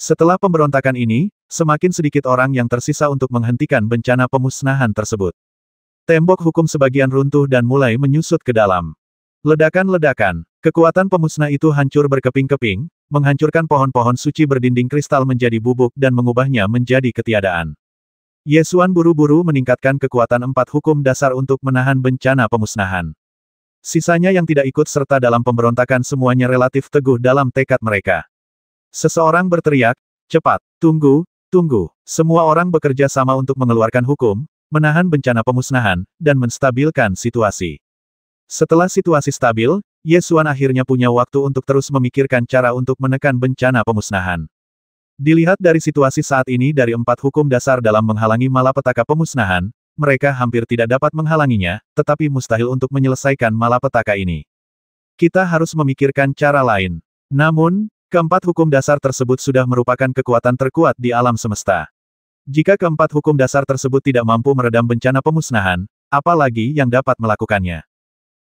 Setelah pemberontakan ini, semakin sedikit orang yang tersisa untuk menghentikan bencana pemusnahan tersebut. Tembok hukum sebagian runtuh dan mulai menyusut ke dalam. Ledakan-ledakan, kekuatan pemusnah itu hancur berkeping-keping, menghancurkan pohon-pohon suci berdinding kristal menjadi bubuk dan mengubahnya menjadi ketiadaan. Ye Xuan buru-buru meningkatkan kekuatan 4 hukum dasar untuk menahan bencana pemusnahan. Sisanya yang tidak ikut serta dalam pemberontakan semuanya relatif teguh dalam tekad mereka. Seseorang berteriak, cepat, tunggu, tunggu. Semua orang bekerja sama untuk mengeluarkan hukum, menahan bencana pemusnahan, dan menstabilkan situasi. Setelah situasi stabil, Ye Xuan akhirnya punya waktu untuk terus memikirkan cara untuk menekan bencana pemusnahan. Dilihat dari situasi saat ini dari 4 hukum dasar dalam menghalangi malapetaka pemusnahan, mereka hampir tidak dapat menghalanginya, tetapi mustahil untuk menyelesaikan malapetaka ini. Kita harus memikirkan cara lain. Namun, keempat hukum dasar tersebut sudah merupakan kekuatan terkuat di alam semesta. Jika keempat hukum dasar tersebut tidak mampu meredam bencana pemusnahan, apalagi yang dapat melakukannya.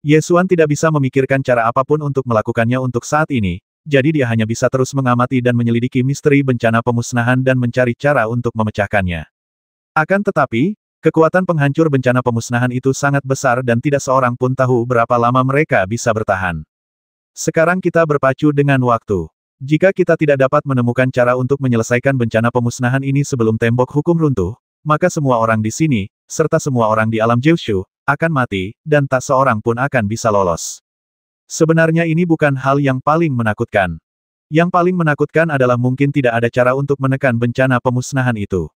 Ye Xuan tidak bisa memikirkan cara apapun untuk melakukannya untuk saat ini, jadi dia hanya bisa terus mengamati dan menyelidiki misteri bencana pemusnahan dan mencari cara untuk memecahkannya. Akan tetapi, kekuatan penghancur bencana pemusnahan itu sangat besar dan tidak seorang pun tahu berapa lama mereka bisa bertahan. Sekarang kita berpacu dengan waktu. Jika kita tidak dapat menemukan cara untuk menyelesaikan bencana pemusnahan ini sebelum tembok hukum runtuh, maka semua orang di sini, serta semua orang di alam Jiushu, akan mati, dan tak seorang pun akan bisa lolos. Sebenarnya ini bukan hal yang paling menakutkan. Yang paling menakutkan adalah mungkin tidak ada cara untuk menekan bencana pemusnahan itu.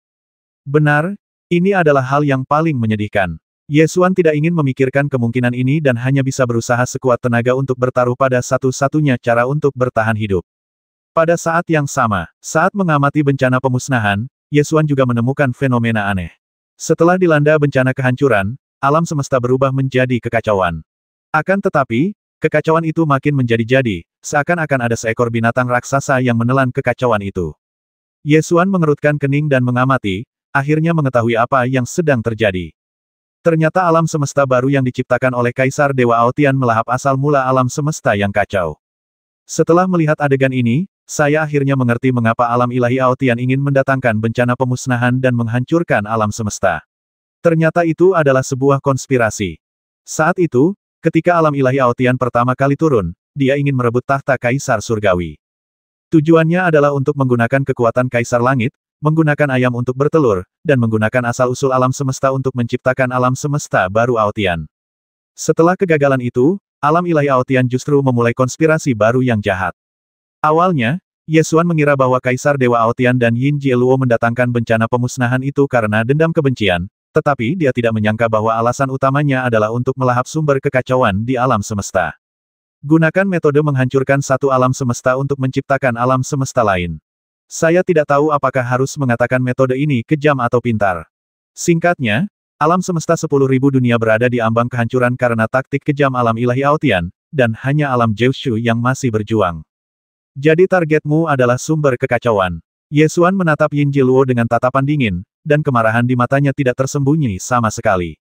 Benar, ini adalah hal yang paling menyedihkan. Ye Xuan tidak ingin memikirkan kemungkinan ini dan hanya bisa berusaha sekuat tenaga untuk bertaruh pada satu-satunya cara untuk bertahan hidup. Pada saat yang sama, saat mengamati bencana pemusnahan, Ye Xuan juga menemukan fenomena aneh. Setelah dilanda bencana kehancuran, alam semesta berubah menjadi kekacauan. Akan tetapi, kekacauan itu makin menjadi-jadi, seakan-akan ada seekor binatang raksasa yang menelan kekacauan itu. Ye Xuan mengerutkan kening dan mengamati, akhirnya mengetahui apa yang sedang terjadi. Ternyata alam semesta baru yang diciptakan oleh Kaisar Dewa Aotian melahap asal mula alam semesta yang kacau. Setelah melihat adegan ini, saya akhirnya mengerti mengapa alam ilahi Aotian ingin mendatangkan bencana pemusnahan dan menghancurkan alam semesta. Ternyata itu adalah sebuah konspirasi. Saat itu, ketika alam ilahi Aotian pertama kali turun, dia ingin merebut tahta Kaisar Surgawi. Tujuannya adalah untuk menggunakan kekuatan Kaisar Langit, menggunakan ayam untuk bertelur, dan menggunakan asal-usul alam semesta untuk menciptakan alam semesta baru Aotian. Setelah kegagalan itu, alam ilahi Aotian justru memulai konspirasi baru yang jahat. Awalnya, Ye Xuan mengira bahwa Kaisar Dewa Aotian dan Yin Jieluo mendatangkan bencana pemusnahan itu karena dendam kebencian, tetapi dia tidak menyangka bahwa alasan utamanya adalah untuk melahap sumber kekacauan di alam semesta. Gunakan metode menghancurkan satu alam semesta untuk menciptakan alam semesta lain. Saya tidak tahu apakah harus mengatakan metode ini kejam atau pintar. Singkatnya, alam semesta 10.000 dunia berada di ambang kehancuran karena taktik kejam alam ilahi Aotian, dan hanya alam Jiushu yang masih berjuang. Jadi targetmu adalah sumber kekacauan. Ye Xuan menatap Yin Jieluo dengan tatapan dingin, dan kemarahan di matanya tidak tersembunyi sama sekali.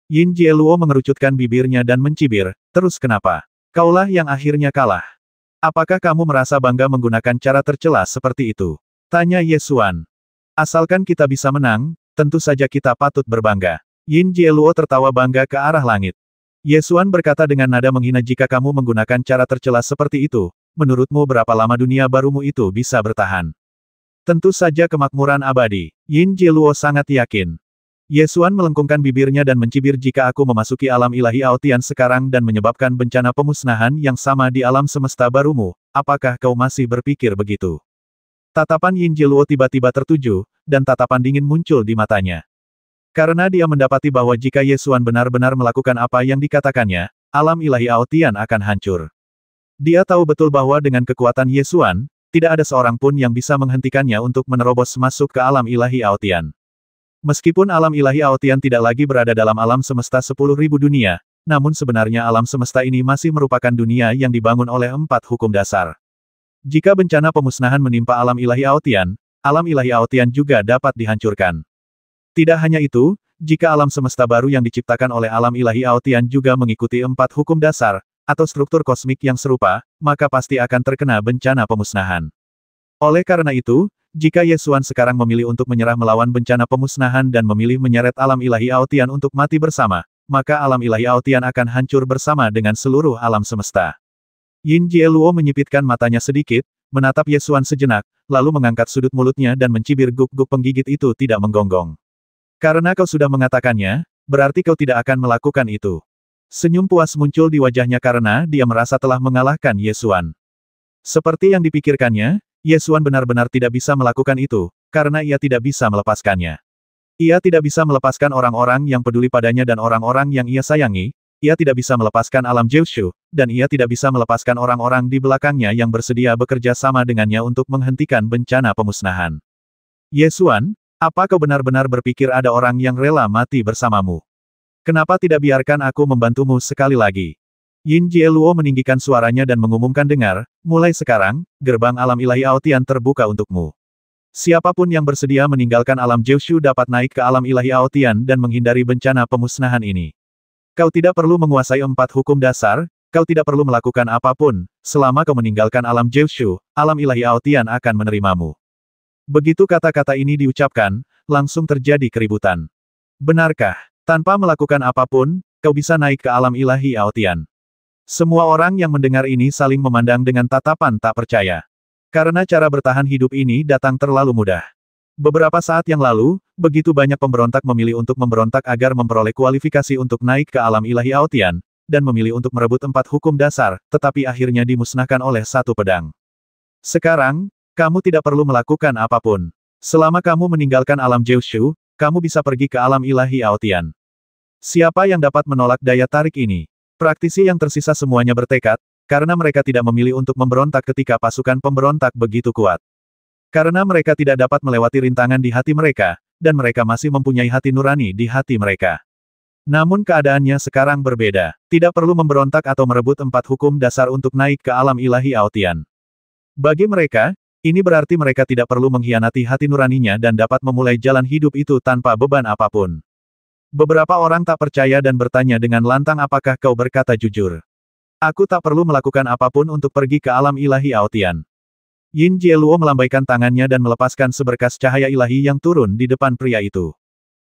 Yin Jieluo mengerucutkan bibirnya dan mencibir, terus kenapa? Kaulah yang akhirnya kalah. Apakah kamu merasa bangga menggunakan cara tercela seperti itu? Tanya Ye Xuan. Asalkan kita bisa menang, tentu saja kita patut berbangga. Yin Jieluo tertawa bangga ke arah langit. Ye Xuan berkata dengan nada menghina, jika kamu menggunakan cara tercela seperti itu, menurutmu berapa lama dunia barumu itu bisa bertahan? Tentu saja kemakmuran abadi. Yin Jieluo sangat yakin. Ye Xuan melengkungkan bibirnya dan mencibir, jika aku memasuki alam ilahi Aotian sekarang dan menyebabkan bencana pemusnahan yang sama di alam semesta barumu, apakah kau masih berpikir begitu? Tatapan Yin Jieluo tiba-tiba tertuju, dan tatapan dingin muncul di matanya. Karena dia mendapati bahwa jika Ye Xuan benar-benar melakukan apa yang dikatakannya, alam ilahi Aotian akan hancur. Dia tahu betul bahwa dengan kekuatan Ye Xuan, tidak ada seorang pun yang bisa menghentikannya untuk menerobos masuk ke alam ilahi Aotian. Meskipun alam ilahi Aotian tidak lagi berada dalam alam semesta 10.000 dunia, namun sebenarnya alam semesta ini masih merupakan dunia yang dibangun oleh 4 hukum dasar. Jika bencana pemusnahan menimpa alam ilahi Aotian juga dapat dihancurkan. Tidak hanya itu, jika alam semesta baru yang diciptakan oleh alam ilahi Aotian juga mengikuti 4 hukum dasar, atau struktur kosmik yang serupa, maka pasti akan terkena bencana pemusnahan. Oleh karena itu, jika Yesuan sekarang memilih untuk menyerah melawan bencana pemusnahan dan memilih menyeret alam ilahi Aotian untuk mati bersama, maka alam ilahi Aotian akan hancur bersama dengan seluruh alam semesta. Yin Jieluo menyipitkan matanya sedikit, menatap Yesuan sejenak, lalu mengangkat sudut mulutnya dan mencibir guk-guk penggigit itu tidak menggonggong. Karena kau sudah mengatakannya, berarti kau tidak akan melakukan itu. Senyum puas muncul di wajahnya karena dia merasa telah mengalahkan Yesuan. Seperti yang dipikirkannya, Yesuan benar-benar tidak bisa melakukan itu, karena ia tidak bisa melepaskannya. Ia tidak bisa melepaskan orang-orang yang peduli padanya dan orang-orang yang ia sayangi, ia tidak bisa melepaskan alam Jiushu, dan ia tidak bisa melepaskan orang-orang di belakangnya yang bersedia bekerja sama dengannya untuk menghentikan bencana pemusnahan. Yesuan, apa kau benar-benar berpikir ada orang yang rela mati bersamamu? Kenapa tidak biarkan aku membantumu sekali lagi? Yin Jieluo meninggikan suaranya dan mengumumkan dengar, mulai sekarang, gerbang alam ilahi Aotian terbuka untukmu. Siapapun yang bersedia meninggalkan alam Jiushu dapat naik ke alam ilahi Aotian dan menghindari bencana pemusnahan ini. Kau tidak perlu menguasai 4 hukum dasar, kau tidak perlu melakukan apapun, selama kau meninggalkan alam Jiushu, alam ilahi Aotian akan menerimamu. Begitu kata-kata ini diucapkan, langsung terjadi keributan. Benarkah, tanpa melakukan apapun, kau bisa naik ke alam ilahi Aotian? Semua orang yang mendengar ini saling memandang dengan tatapan tak percaya. Karena cara bertahan hidup ini datang terlalu mudah. Beberapa saat yang lalu, begitu banyak pemberontak memilih untuk memberontak agar memperoleh kualifikasi untuk naik ke alam ilahi Aotian, dan memilih untuk merebut 4 hukum dasar, tetapi akhirnya dimusnahkan oleh 1 pedang. Sekarang, kamu tidak perlu melakukan apapun. Selama kamu meninggalkan alam Jiushu, kamu bisa pergi ke alam ilahi Aotian. Siapa yang dapat menolak daya tarik ini? Praktisi yang tersisa semuanya bertekad, karena mereka tidak memilih untuk memberontak ketika pasukan pemberontak begitu kuat. Karena mereka tidak dapat melewati rintangan di hati mereka, dan mereka masih mempunyai hati nurani di hati mereka. Namun keadaannya sekarang berbeda. Tidak perlu memberontak atau merebut 4 hukum dasar untuk naik ke alam ilahi Aotian. Bagi mereka, ini berarti mereka tidak perlu mengkhianati hati nuraninya dan dapat memulai jalan hidup itu tanpa beban apapun. Beberapa orang tak percaya dan bertanya dengan lantang apakah kau berkata jujur. Aku tak perlu melakukan apapun untuk pergi ke alam ilahi Aotian. Yin Jieluo melambaikan tangannya dan melepaskan seberkas cahaya ilahi yang turun di depan pria itu.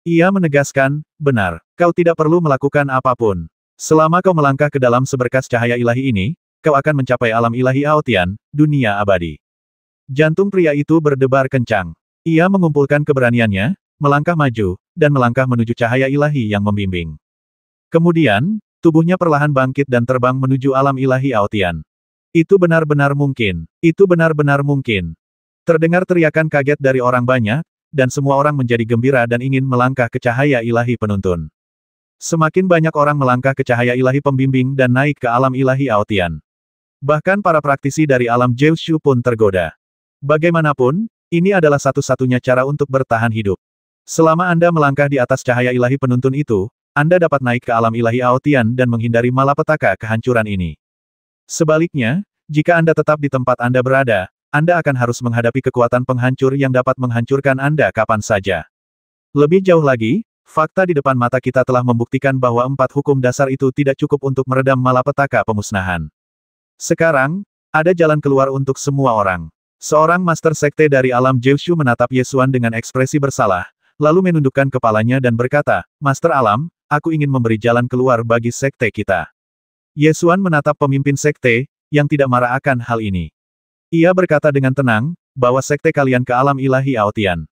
Ia menegaskan, benar, kau tidak perlu melakukan apapun. Selama kau melangkah ke dalam seberkas cahaya ilahi ini, kau akan mencapai alam ilahi Aotian, dunia abadi. Jantung pria itu berdebar kencang. Ia mengumpulkan keberaniannya, melangkah maju, dan melangkah menuju cahaya ilahi yang membimbing. Kemudian, tubuhnya perlahan bangkit dan terbang menuju alam ilahi Aotian. Itu benar-benar mungkin. Itu benar-benar mungkin. Terdengar teriakan kaget dari orang banyak, dan semua orang menjadi gembira dan ingin melangkah ke cahaya ilahi penuntun. Semakin banyak orang melangkah ke cahaya ilahi pembimbing dan naik ke alam ilahi Aotian. Bahkan para praktisi dari alam Jiushu pun tergoda. Bagaimanapun, ini adalah satu-satunya cara untuk bertahan hidup. Selama Anda melangkah di atas cahaya ilahi penuntun itu, Anda dapat naik ke alam ilahi Aotian dan menghindari malapetaka kehancuran ini. Sebaliknya, jika Anda tetap di tempat Anda berada, Anda akan harus menghadapi kekuatan penghancur yang dapat menghancurkan Anda kapan saja. Lebih jauh lagi, fakta di depan mata kita telah membuktikan bahwa 4 hukum dasar itu tidak cukup untuk meredam malapetaka pemusnahan. Sekarang, ada jalan keluar untuk semua orang. Seorang master sekte dari alam Jiushu menatap Yesuan dengan ekspresi bersalah, lalu menundukkan kepalanya dan berkata, Master Alam, aku ingin memberi jalan keluar bagi sekte kita. Yesuan menatap pemimpin sekte, yang tidak marah akan hal ini. Ia berkata dengan tenang, bawa sekte kalian ke alam ilahi Aotian.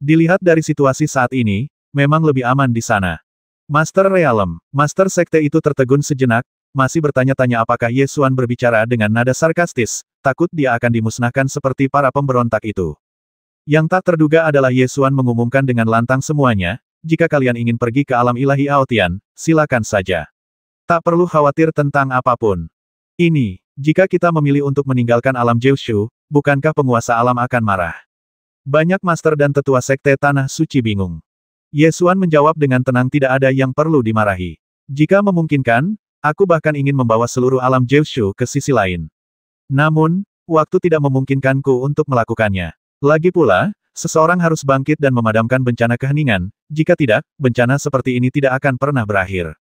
Dilihat dari situasi saat ini, memang lebih aman di sana. Master Realm, master sekte itu tertegun sejenak, masih bertanya-tanya apakah Yesuan berbicara dengan nada sarkastis, takut dia akan dimusnahkan seperti para pemberontak itu. Yang tak terduga adalah Yesuan mengumumkan dengan lantang semuanya, jika kalian ingin pergi ke alam ilahi Aotian, silakan saja. Tak perlu khawatir tentang apapun. Ini, jika kita memilih untuk meninggalkan alam Jiushu, bukankah penguasa alam akan marah? Banyak master dan tetua sekte tanah suci bingung. Yesuan menjawab dengan tenang tidak ada yang perlu dimarahi. Jika memungkinkan, aku bahkan ingin membawa seluruh alam Jiushu ke sisi lain. Namun, waktu tidak memungkinkanku untuk melakukannya. Lagi pula, seseorang harus bangkit dan memadamkan bencana keheningan, jika tidak, bencana seperti ini tidak akan pernah berakhir.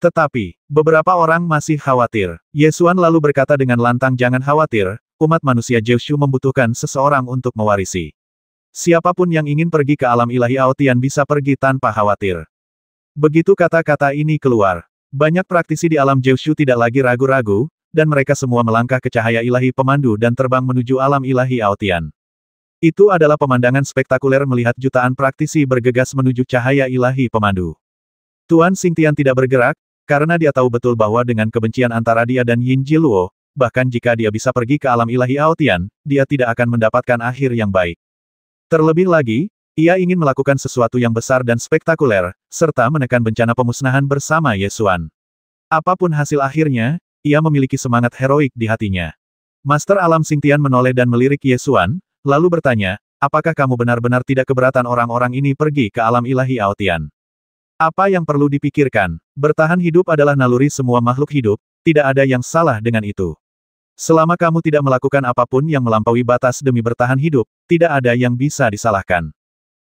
Tetapi, beberapa orang masih khawatir. Yesuan lalu berkata dengan lantang jangan khawatir, umat manusia Jiushu membutuhkan seseorang untuk mewarisi. Siapapun yang ingin pergi ke alam ilahi Aotian bisa pergi tanpa khawatir. Begitu kata-kata ini keluar, banyak praktisi di alam Jiushu tidak lagi ragu-ragu, dan mereka semua melangkah ke cahaya ilahi pemandu dan terbang menuju alam ilahi Aotian. Itu adalah pemandangan spektakuler melihat jutaan praktisi bergegas menuju cahaya ilahi pemandu. Tuan Xingtian tidak bergerak, karena dia tahu betul bahwa dengan kebencian antara dia dan Yin Jiluo, bahkan jika dia bisa pergi ke alam ilahi Aotian, dia tidak akan mendapatkan akhir yang baik. Terlebih lagi, ia ingin melakukan sesuatu yang besar dan spektakuler, serta menekan bencana pemusnahan bersama Ye Xuan. Apapun hasil akhirnya, ia memiliki semangat heroik di hatinya. Master Alam Xingtian menoleh dan melirik Ye Xuan, lalu bertanya, apakah kamu benar-benar tidak keberatan orang-orang ini pergi ke alam ilahi Aotian? Apa yang perlu dipikirkan? Bertahan hidup adalah naluri semua makhluk hidup, tidak ada yang salah dengan itu. Selama kamu tidak melakukan apapun yang melampaui batas demi bertahan hidup, tidak ada yang bisa disalahkan.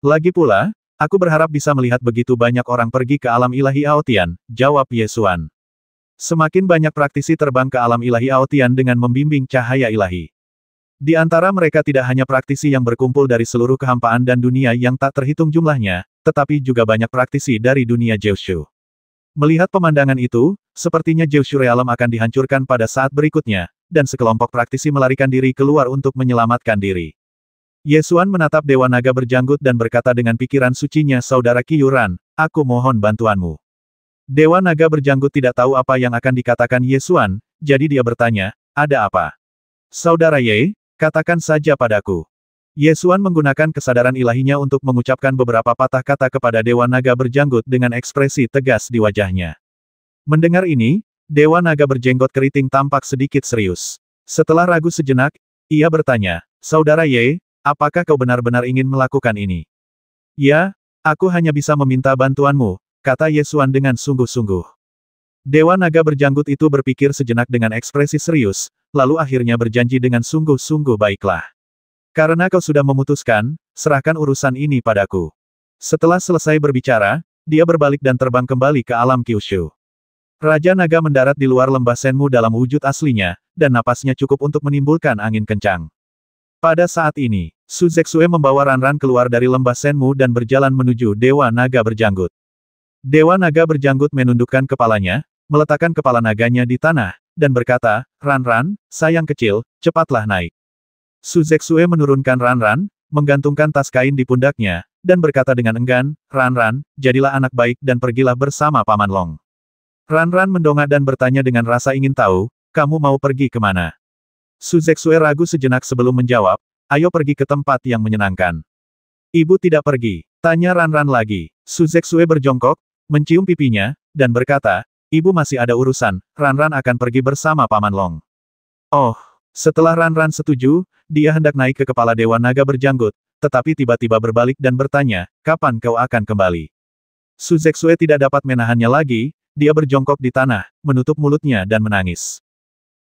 Lagi pula, aku berharap bisa melihat begitu banyak orang pergi ke alam ilahi Aotian, jawab Ye Xuan. Semakin banyak praktisi terbang ke alam ilahi Aotian dengan membimbing cahaya ilahi. Di antara mereka tidak hanya praktisi yang berkumpul dari seluruh kehampaan dan dunia yang tak terhitung jumlahnya, tetapi juga banyak praktisi dari dunia Jiushu. Melihat pemandangan itu, sepertinya Jiushu Realm akan dihancurkan pada saat berikutnya, dan sekelompok praktisi melarikan diri keluar untuk menyelamatkan diri. Ye Xuan menatap Dewa Naga berjanggut dan berkata dengan pikiran sucinya, Saudara Qiyuran, aku mohon bantuanmu. Dewa Naga berjanggut tidak tahu apa yang akan dikatakan Ye Xuan, jadi dia bertanya, ada apa? Saudara Ye, katakan saja padaku. Ye Xuan menggunakan kesadaran ilahinya untuk mengucapkan beberapa patah kata kepada Dewa Naga berjanggut dengan ekspresi tegas di wajahnya. Mendengar ini, Dewa Naga berjenggot keriting tampak sedikit serius. Setelah ragu sejenak, ia bertanya, Saudara Ye, apakah kau benar-benar ingin melakukan ini? Ya, aku hanya bisa meminta bantuanmu, kata Ye Xuan dengan sungguh-sungguh. Dewa Naga berjanggut itu berpikir sejenak dengan ekspresi serius, lalu akhirnya berjanji dengan sungguh-sungguh baiklah. Karena kau sudah memutuskan, serahkan urusan ini padaku. Setelah selesai berbicara, dia berbalik dan terbang kembali ke alam Kyushu. Raja Naga mendarat di luar lembah Senmu dalam wujud aslinya, dan napasnya cukup untuk menimbulkan angin kencang. Pada saat ini, Su Zexue membawa Ranran keluar dari lembah Senmu dan berjalan menuju Dewa Naga berjanggut. Dewa Naga berjanggut menundukkan kepalanya, meletakkan kepala naganya di tanah, dan berkata, Ranran, sayang kecil, cepatlah naik. Su Zexue menurunkan Ranran, menggantungkan tas kain di pundaknya, dan berkata dengan enggan, Ranran, jadilah anak baik dan pergilah bersama Paman Long. Ranran mendongak dan bertanya dengan rasa ingin tahu, kamu mau pergi kemana? Su Zexue ragu sejenak sebelum menjawab, ayo pergi ke tempat yang menyenangkan. Ibu tidak pergi, tanya Ranran lagi. Su Zexue berjongkok, mencium pipinya, dan berkata, ibu masih ada urusan, Ranran akan pergi bersama Paman Long. Oh. Setelah Ranran setuju, dia hendak naik ke kepala Dewa Naga berjanggut, tetapi tiba-tiba berbalik dan bertanya, kapan kau akan kembali? Su Zexue tidak dapat menahannya lagi, dia berjongkok di tanah, menutup mulutnya dan menangis.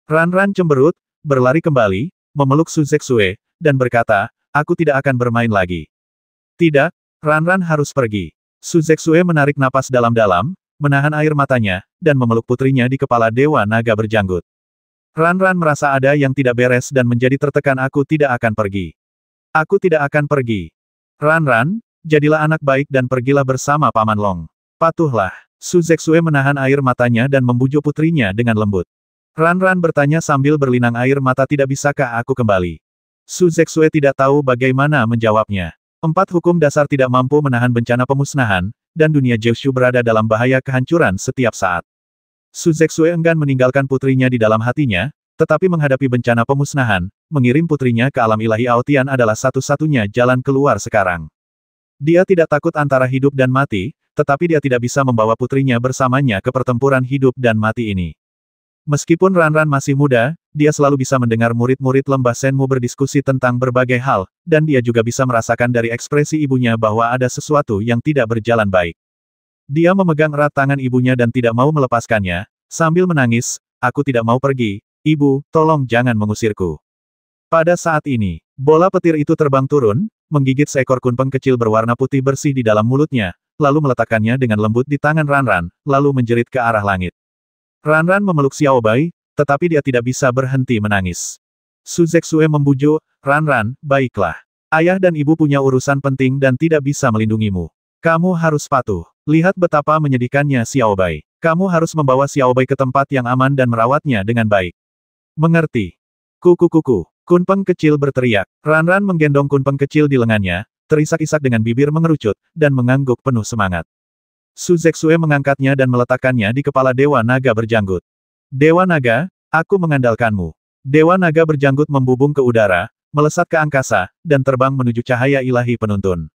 Ranran cemberut, berlari kembali, memeluk Su Zexue, dan berkata, aku tidak akan bermain lagi. Tidak, Ranran harus pergi. Su Zexue menarik napas dalam-dalam, menahan air matanya, dan memeluk putrinya di kepala Dewa Naga berjanggut. Ranran merasa ada yang tidak beres dan menjadi tertekan. Aku tidak akan pergi. Aku tidak akan pergi. Ranran, jadilah anak baik dan pergilah bersama Paman Long. Patuhlah. Su Zexue menahan air matanya dan membujuk putrinya dengan lembut. Ranran bertanya sambil berlinang air mata, tidak bisakah aku kembali? Su Zexue tidak tahu bagaimana menjawabnya. 4 hukum dasar tidak mampu menahan bencana pemusnahan, dan dunia Jiushu berada dalam bahaya kehancuran setiap saat. Su Zexue enggan meninggalkan putrinya di dalam hatinya, tetapi menghadapi bencana pemusnahan, mengirim putrinya ke alam ilahi Aotian adalah satu-satunya jalan keluar sekarang. Dia tidak takut antara hidup dan mati, tetapi dia tidak bisa membawa putrinya bersamanya ke pertempuran hidup dan mati ini. Meskipun Ranran masih muda, dia selalu bisa mendengar murid-murid lembah Senmu berdiskusi tentang berbagai hal, dan dia juga bisa merasakan dari ekspresi ibunya bahwa ada sesuatu yang tidak berjalan baik. Dia memegang erat tangan ibunya dan tidak mau melepaskannya, sambil menangis, aku tidak mau pergi, ibu, tolong jangan mengusirku. Pada saat ini, bola petir itu terbang turun, menggigit seekor kunpeng kecil berwarna putih bersih di dalam mulutnya, lalu meletakkannya dengan lembut di tangan Ranran, lalu menjerit ke arah langit. Ranran memeluk Xiaobai, tetapi dia tidak bisa berhenti menangis. Su Zexue membujuk, Ran, baiklah. Ayah dan ibu punya urusan penting dan tidak bisa melindungimu. Kamu harus patuh. Lihat betapa menyedihkannya Xiaobai. Kamu harus membawa Xiaobai ke tempat yang aman dan merawatnya dengan baik. Mengerti? Kuku. Kunpeng kecil berteriak. Ran menggendong Kunpeng kecil di lengannya, terisak-isak dengan bibir mengerucut, dan mengangguk penuh semangat. Su Zexue mengangkatnya dan meletakkannya di kepala Dewa Naga berjanggut. Dewa Naga, aku mengandalkanmu. Dewa Naga berjanggut membubung ke udara, melesat ke angkasa, dan terbang menuju cahaya ilahi penuntun.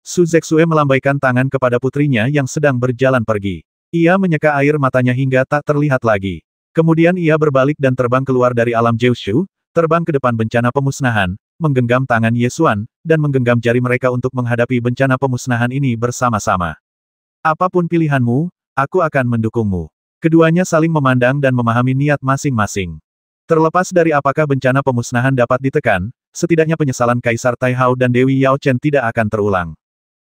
Su Zexue melambaikan tangan kepada putrinya yang sedang berjalan pergi. Ia menyeka air matanya hingga tak terlihat lagi. Kemudian ia berbalik dan terbang keluar dari alam Jiushu, terbang ke depan bencana pemusnahan, menggenggam tangan Ye Xuan, dan menggenggam jari mereka untuk menghadapi bencana pemusnahan ini bersama-sama. Apapun pilihanmu, aku akan mendukungmu. Keduanya saling memandang dan memahami niat masing-masing. Terlepas dari apakah bencana pemusnahan dapat ditekan, setidaknya penyesalan Kaisar Taihao dan Dewi Yao Chen tidak akan terulang.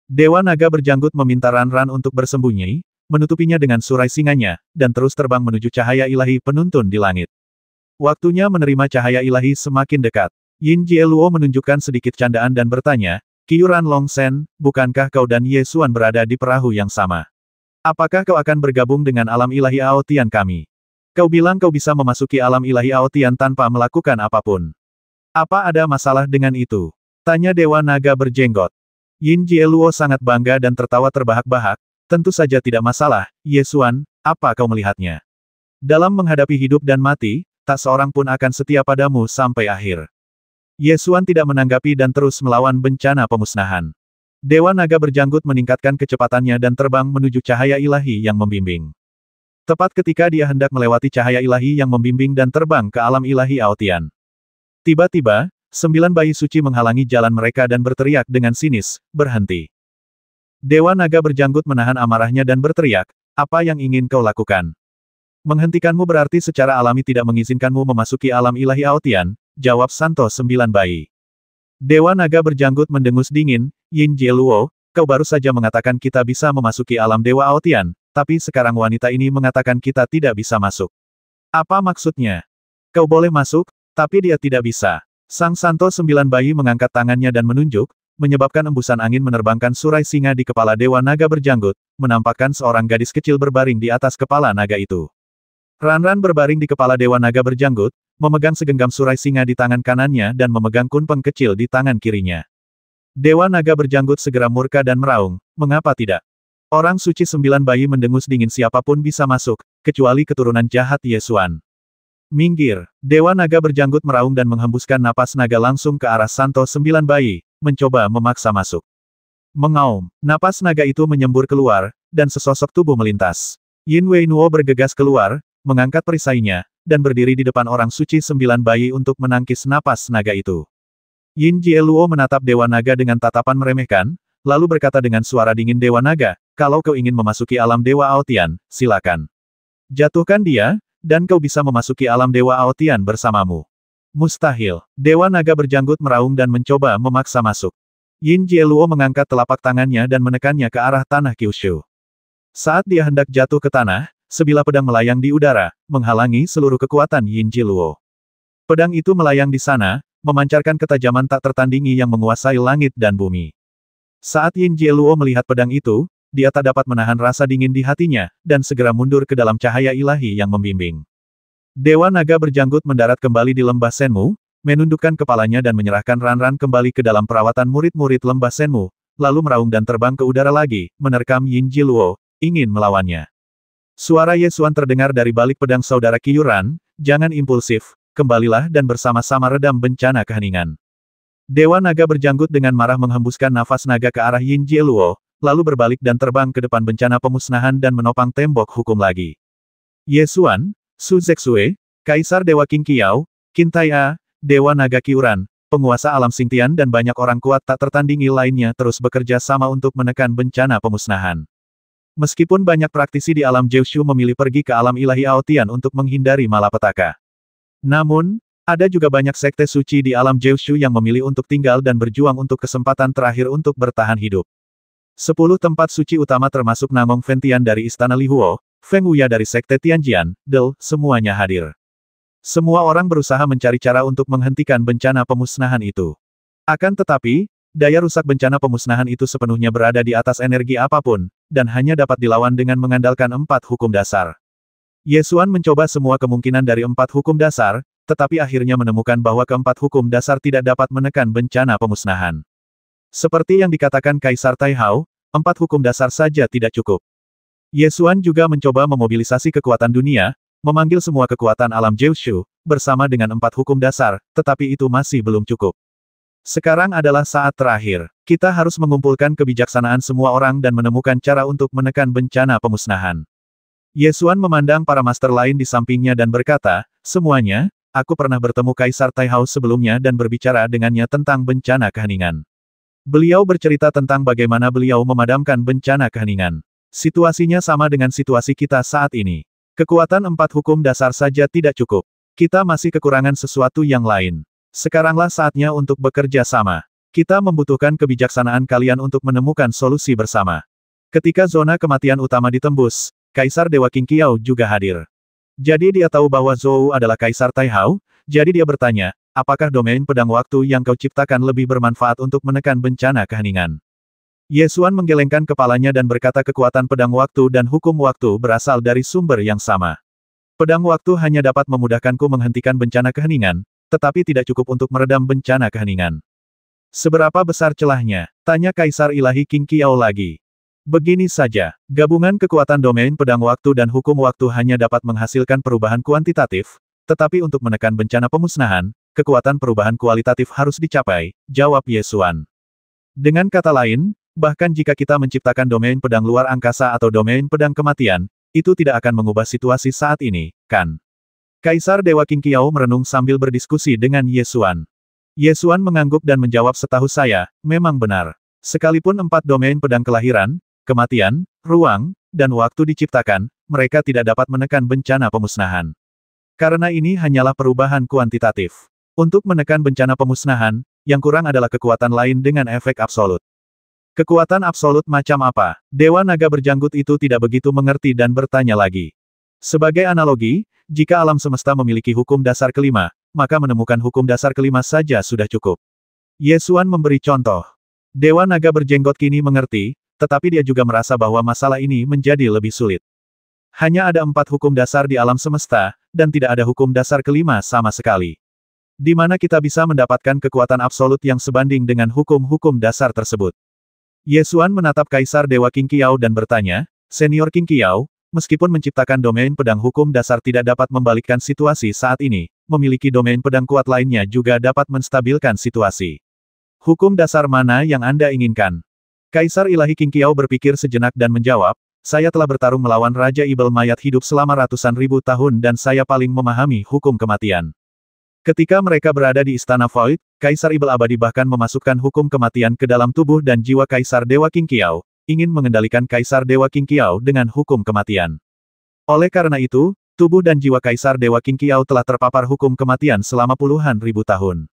Dewa Naga berjanggut meminta Ran untuk bersembunyi, menutupinya dengan surai singanya, dan terus terbang menuju cahaya ilahi penuntun di langit. Waktunya menerima cahaya ilahi semakin dekat. Yin Jieluo menunjukkan sedikit candaan dan bertanya, Qiuran Longsen, bukankah kau dan Ye Xuan berada di perahu yang sama? Apakah kau akan bergabung dengan alam ilahi Aotian kami? Kau bilang kau bisa memasuki alam ilahi Aotian tanpa melakukan apapun. Apa ada masalah dengan itu? Tanya Dewa Naga berjenggot. Yin Jieluo sangat bangga dan tertawa terbahak-bahak. Tentu saja tidak masalah, Ye Xuan, apa kau melihatnya? Dalam menghadapi hidup dan mati, tak seorang pun akan setia padamu sampai akhir. Ye Xuan tidak menanggapi dan terus melawan bencana pemusnahan. Dewa Naga berjanggut meningkatkan kecepatannya dan terbang menuju cahaya ilahi yang membimbing. Tepat ketika dia hendak melewati cahaya ilahi yang membimbing dan terbang ke alam ilahi Aotian. Tiba-tiba, 9 bayi suci menghalangi jalan mereka dan berteriak dengan sinis, berhenti. Dewa Naga berjanggut menahan amarahnya dan berteriak, apa yang ingin kau lakukan? Menghentikanmu berarti secara alami tidak mengizinkanmu memasuki alam ilahi Aotian, jawab Santo 9 bayi. Dewa Naga berjanggut mendengus dingin, Yin Jieluo, kau baru saja mengatakan kita bisa memasuki alam Dewa Aotian, tapi sekarang wanita ini mengatakan kita tidak bisa masuk. Apa maksudnya? Kau boleh masuk, tapi dia tidak bisa. Sang Santo 9 bayi mengangkat tangannya dan menunjuk, menyebabkan embusan angin menerbangkan surai singa di kepala Dewa Naga berjanggut, menampakkan seorang gadis kecil berbaring di atas kepala naga itu. Ran berbaring di kepala Dewa Naga berjanggut, memegang segenggam surai singa di tangan kanannya dan memegang kunpeng kecil di tangan kirinya. Dewa Naga berjanggut segera murka dan meraung, mengapa tidak? Orang suci 9 bayi mendengus dingin siapapun bisa masuk, kecuali keturunan jahat Ye Xuan. Minggir, Dewa Naga berjanggut meraung dan menghembuskan napas naga langsung ke arah Santo 9 bayi, mencoba memaksa masuk. Mengaum, napas naga itu menyembur keluar, dan sesosok tubuh melintas. Yin Weinuo bergegas keluar, mengangkat perisainya, dan berdiri di depan orang suci 9 bayi untuk menangkis napas naga itu. Yin Jieluo menatap Dewa Naga dengan tatapan meremehkan, lalu berkata dengan suara dingin Dewa Naga, kalau kau ingin memasuki alam Dewa Aotian, silakan. Jatuhkan dia, dan kau bisa memasuki alam Dewa Aotian bersamamu. Mustahil. Dewa Naga berjanggut meraung dan mencoba memaksa masuk. Yin Jieluo mengangkat telapak tangannya dan menekannya ke arah tanah Kyushu. Saat dia hendak jatuh ke tanah, sebilah pedang melayang di udara, menghalangi seluruh kekuatan Yin Jieluo. Pedang itu melayang di sana, memancarkan ketajaman tak tertandingi yang menguasai langit dan bumi. Saat Yin Jieluo melihat pedang itu, dia tak dapat menahan rasa dingin di hatinya, dan segera mundur ke dalam cahaya ilahi yang membimbing. Dewa Naga berjanggut mendarat kembali di lembah Senmu, menundukkan kepalanya dan menyerahkan Ran kembali ke dalam perawatan murid-murid lembah Senmu, lalu meraung dan terbang ke udara lagi, menerkam Yin Jieluo, ingin melawannya. Suara Ye Xuan terdengar dari balik pedang saudara Qiuran, jangan impulsif, kembalilah dan bersama-sama redam bencana keheningan. Dewa Naga berjanggut dengan marah menghembuskan nafas naga ke arah Yin Jieluo, lalu berbalik dan terbang ke depan bencana pemusnahan dan menopang tembok hukum lagi. Ye Xuan, Su Zexue, Kaisar Dewa Qing Qiao, Qin Tai'a, Dewa Naga Qiuran, penguasa alam Xingtian dan banyak orang kuat tak tertandingi lainnya terus bekerja sama untuk menekan bencana pemusnahan. Meskipun banyak praktisi di alam Jiushu memilih pergi ke alam ilahi Aotian untuk menghindari malapetaka. Namun, ada juga banyak sekte suci di alam Jiushu yang memilih untuk tinggal dan berjuang untuk kesempatan terakhir untuk bertahan hidup. 10 tempat suci utama termasuk Namong Fentian dari Istana Lihuo, Feng Wuya dari Sekte Tianjian, Del, semuanya hadir. Semua orang berusaha mencari cara untuk menghentikan bencana pemusnahan itu. Akan tetapi, daya rusak bencana pemusnahan itu sepenuhnya berada di atas energi apapun, dan hanya dapat dilawan dengan mengandalkan 4 hukum dasar. Ye Xuan mencoba semua kemungkinan dari 4 hukum dasar, tetapi akhirnya menemukan bahwa keempat hukum dasar tidak dapat menekan bencana pemusnahan. Seperti yang dikatakan Kaisar Taihao, 4 hukum dasar saja tidak cukup. Ye Xuan juga mencoba memobilisasi kekuatan dunia, memanggil semua kekuatan alam Jiushu, bersama dengan 4 hukum dasar, tetapi itu masih belum cukup. Sekarang adalah saat terakhir. Kita harus mengumpulkan kebijaksanaan semua orang dan menemukan cara untuk menekan bencana pemusnahan. Ye Xuan memandang para master lain di sampingnya dan berkata, semuanya, aku pernah bertemu Kaisar Taihao sebelumnya dan berbicara dengannya tentang bencana keheningan. Beliau bercerita tentang bagaimana beliau memadamkan bencana keheningan. Situasinya sama dengan situasi kita saat ini. Kekuatan 4 hukum dasar saja tidak cukup. Kita masih kekurangan sesuatu yang lain. Sekaranglah saatnya untuk bekerja sama. Kita membutuhkan kebijaksanaan kalian untuk menemukan solusi bersama. Ketika zona kematian utama ditembus, Kaisar Dewa King Qiao juga hadir. Jadi dia tahu bahwa Zhou adalah Kaisar Taihao, jadi dia bertanya, apakah domain pedang waktu yang kau ciptakan lebih bermanfaat untuk menekan bencana keheningan? Ye Xuan menggelengkan kepalanya dan berkata kekuatan pedang waktu dan hukum waktu berasal dari sumber yang sama. Pedang waktu hanya dapat memudahkanku menghentikan bencana keheningan, tetapi tidak cukup untuk meredam bencana keheningan. Seberapa besar celahnya? Tanya Kaisar Ilahi King Qiao lagi. Begini saja, gabungan kekuatan domain pedang waktu dan hukum waktu hanya dapat menghasilkan perubahan kuantitatif, tetapi untuk menekan bencana pemusnahan, kekuatan perubahan kualitatif harus dicapai, jawab Ye Xuan. Dengan kata lain, bahkan jika kita menciptakan domain pedang luar angkasa atau domain pedang kematian, itu tidak akan mengubah situasi saat ini, kan? Kaisar Dewa King Qiao merenung sambil berdiskusi dengan Ye Xuan. Ye Xuan mengangguk dan menjawab setahu saya, memang benar. Sekalipun 4 domain pedang kelahiran, kematian, ruang, dan waktu diciptakan, mereka tidak dapat menekan bencana pemusnahan. Karena ini hanyalah perubahan kuantitatif. Untuk menekan bencana pemusnahan, yang kurang adalah kekuatan lain dengan efek absolut. Kekuatan absolut macam apa? Dewa Naga berjanggut itu tidak begitu mengerti dan bertanya lagi. Sebagai analogi, jika alam semesta memiliki hukum dasar kelima, maka menemukan hukum dasar kelima saja sudah cukup. Ye Xuan memberi contoh. Dewa Naga berjenggot kini mengerti, tetapi dia juga merasa bahwa masalah ini menjadi lebih sulit. Hanya ada 4 hukum dasar di alam semesta, dan tidak ada hukum dasar kelima sama sekali. Di mana kita bisa mendapatkan kekuatan absolut yang sebanding dengan hukum-hukum dasar tersebut? Ye Xuan menatap Kaisar Dewa King Qiao dan bertanya, Senior King Qiao, meskipun menciptakan domain pedang hukum dasar tidak dapat membalikkan situasi saat ini, memiliki domain pedang kuat lainnya juga dapat menstabilkan situasi. Hukum dasar mana yang Anda inginkan? Kaisar Ilahi King Qiao berpikir sejenak dan menjawab, saya telah bertarung melawan Raja Ibel mayat hidup selama ratusan ribu tahun dan saya paling memahami hukum kematian. Ketika mereka berada di Istana Void, Kaisar Ibel Abadi bahkan memasukkan hukum kematian ke dalam tubuh dan jiwa Kaisar Dewa King Qiao, ingin mengendalikan Kaisar Dewa King Qiao dengan hukum kematian. Oleh karena itu, tubuh dan jiwa Kaisar Dewa King Qiao telah terpapar hukum kematian selama puluhan ribu tahun.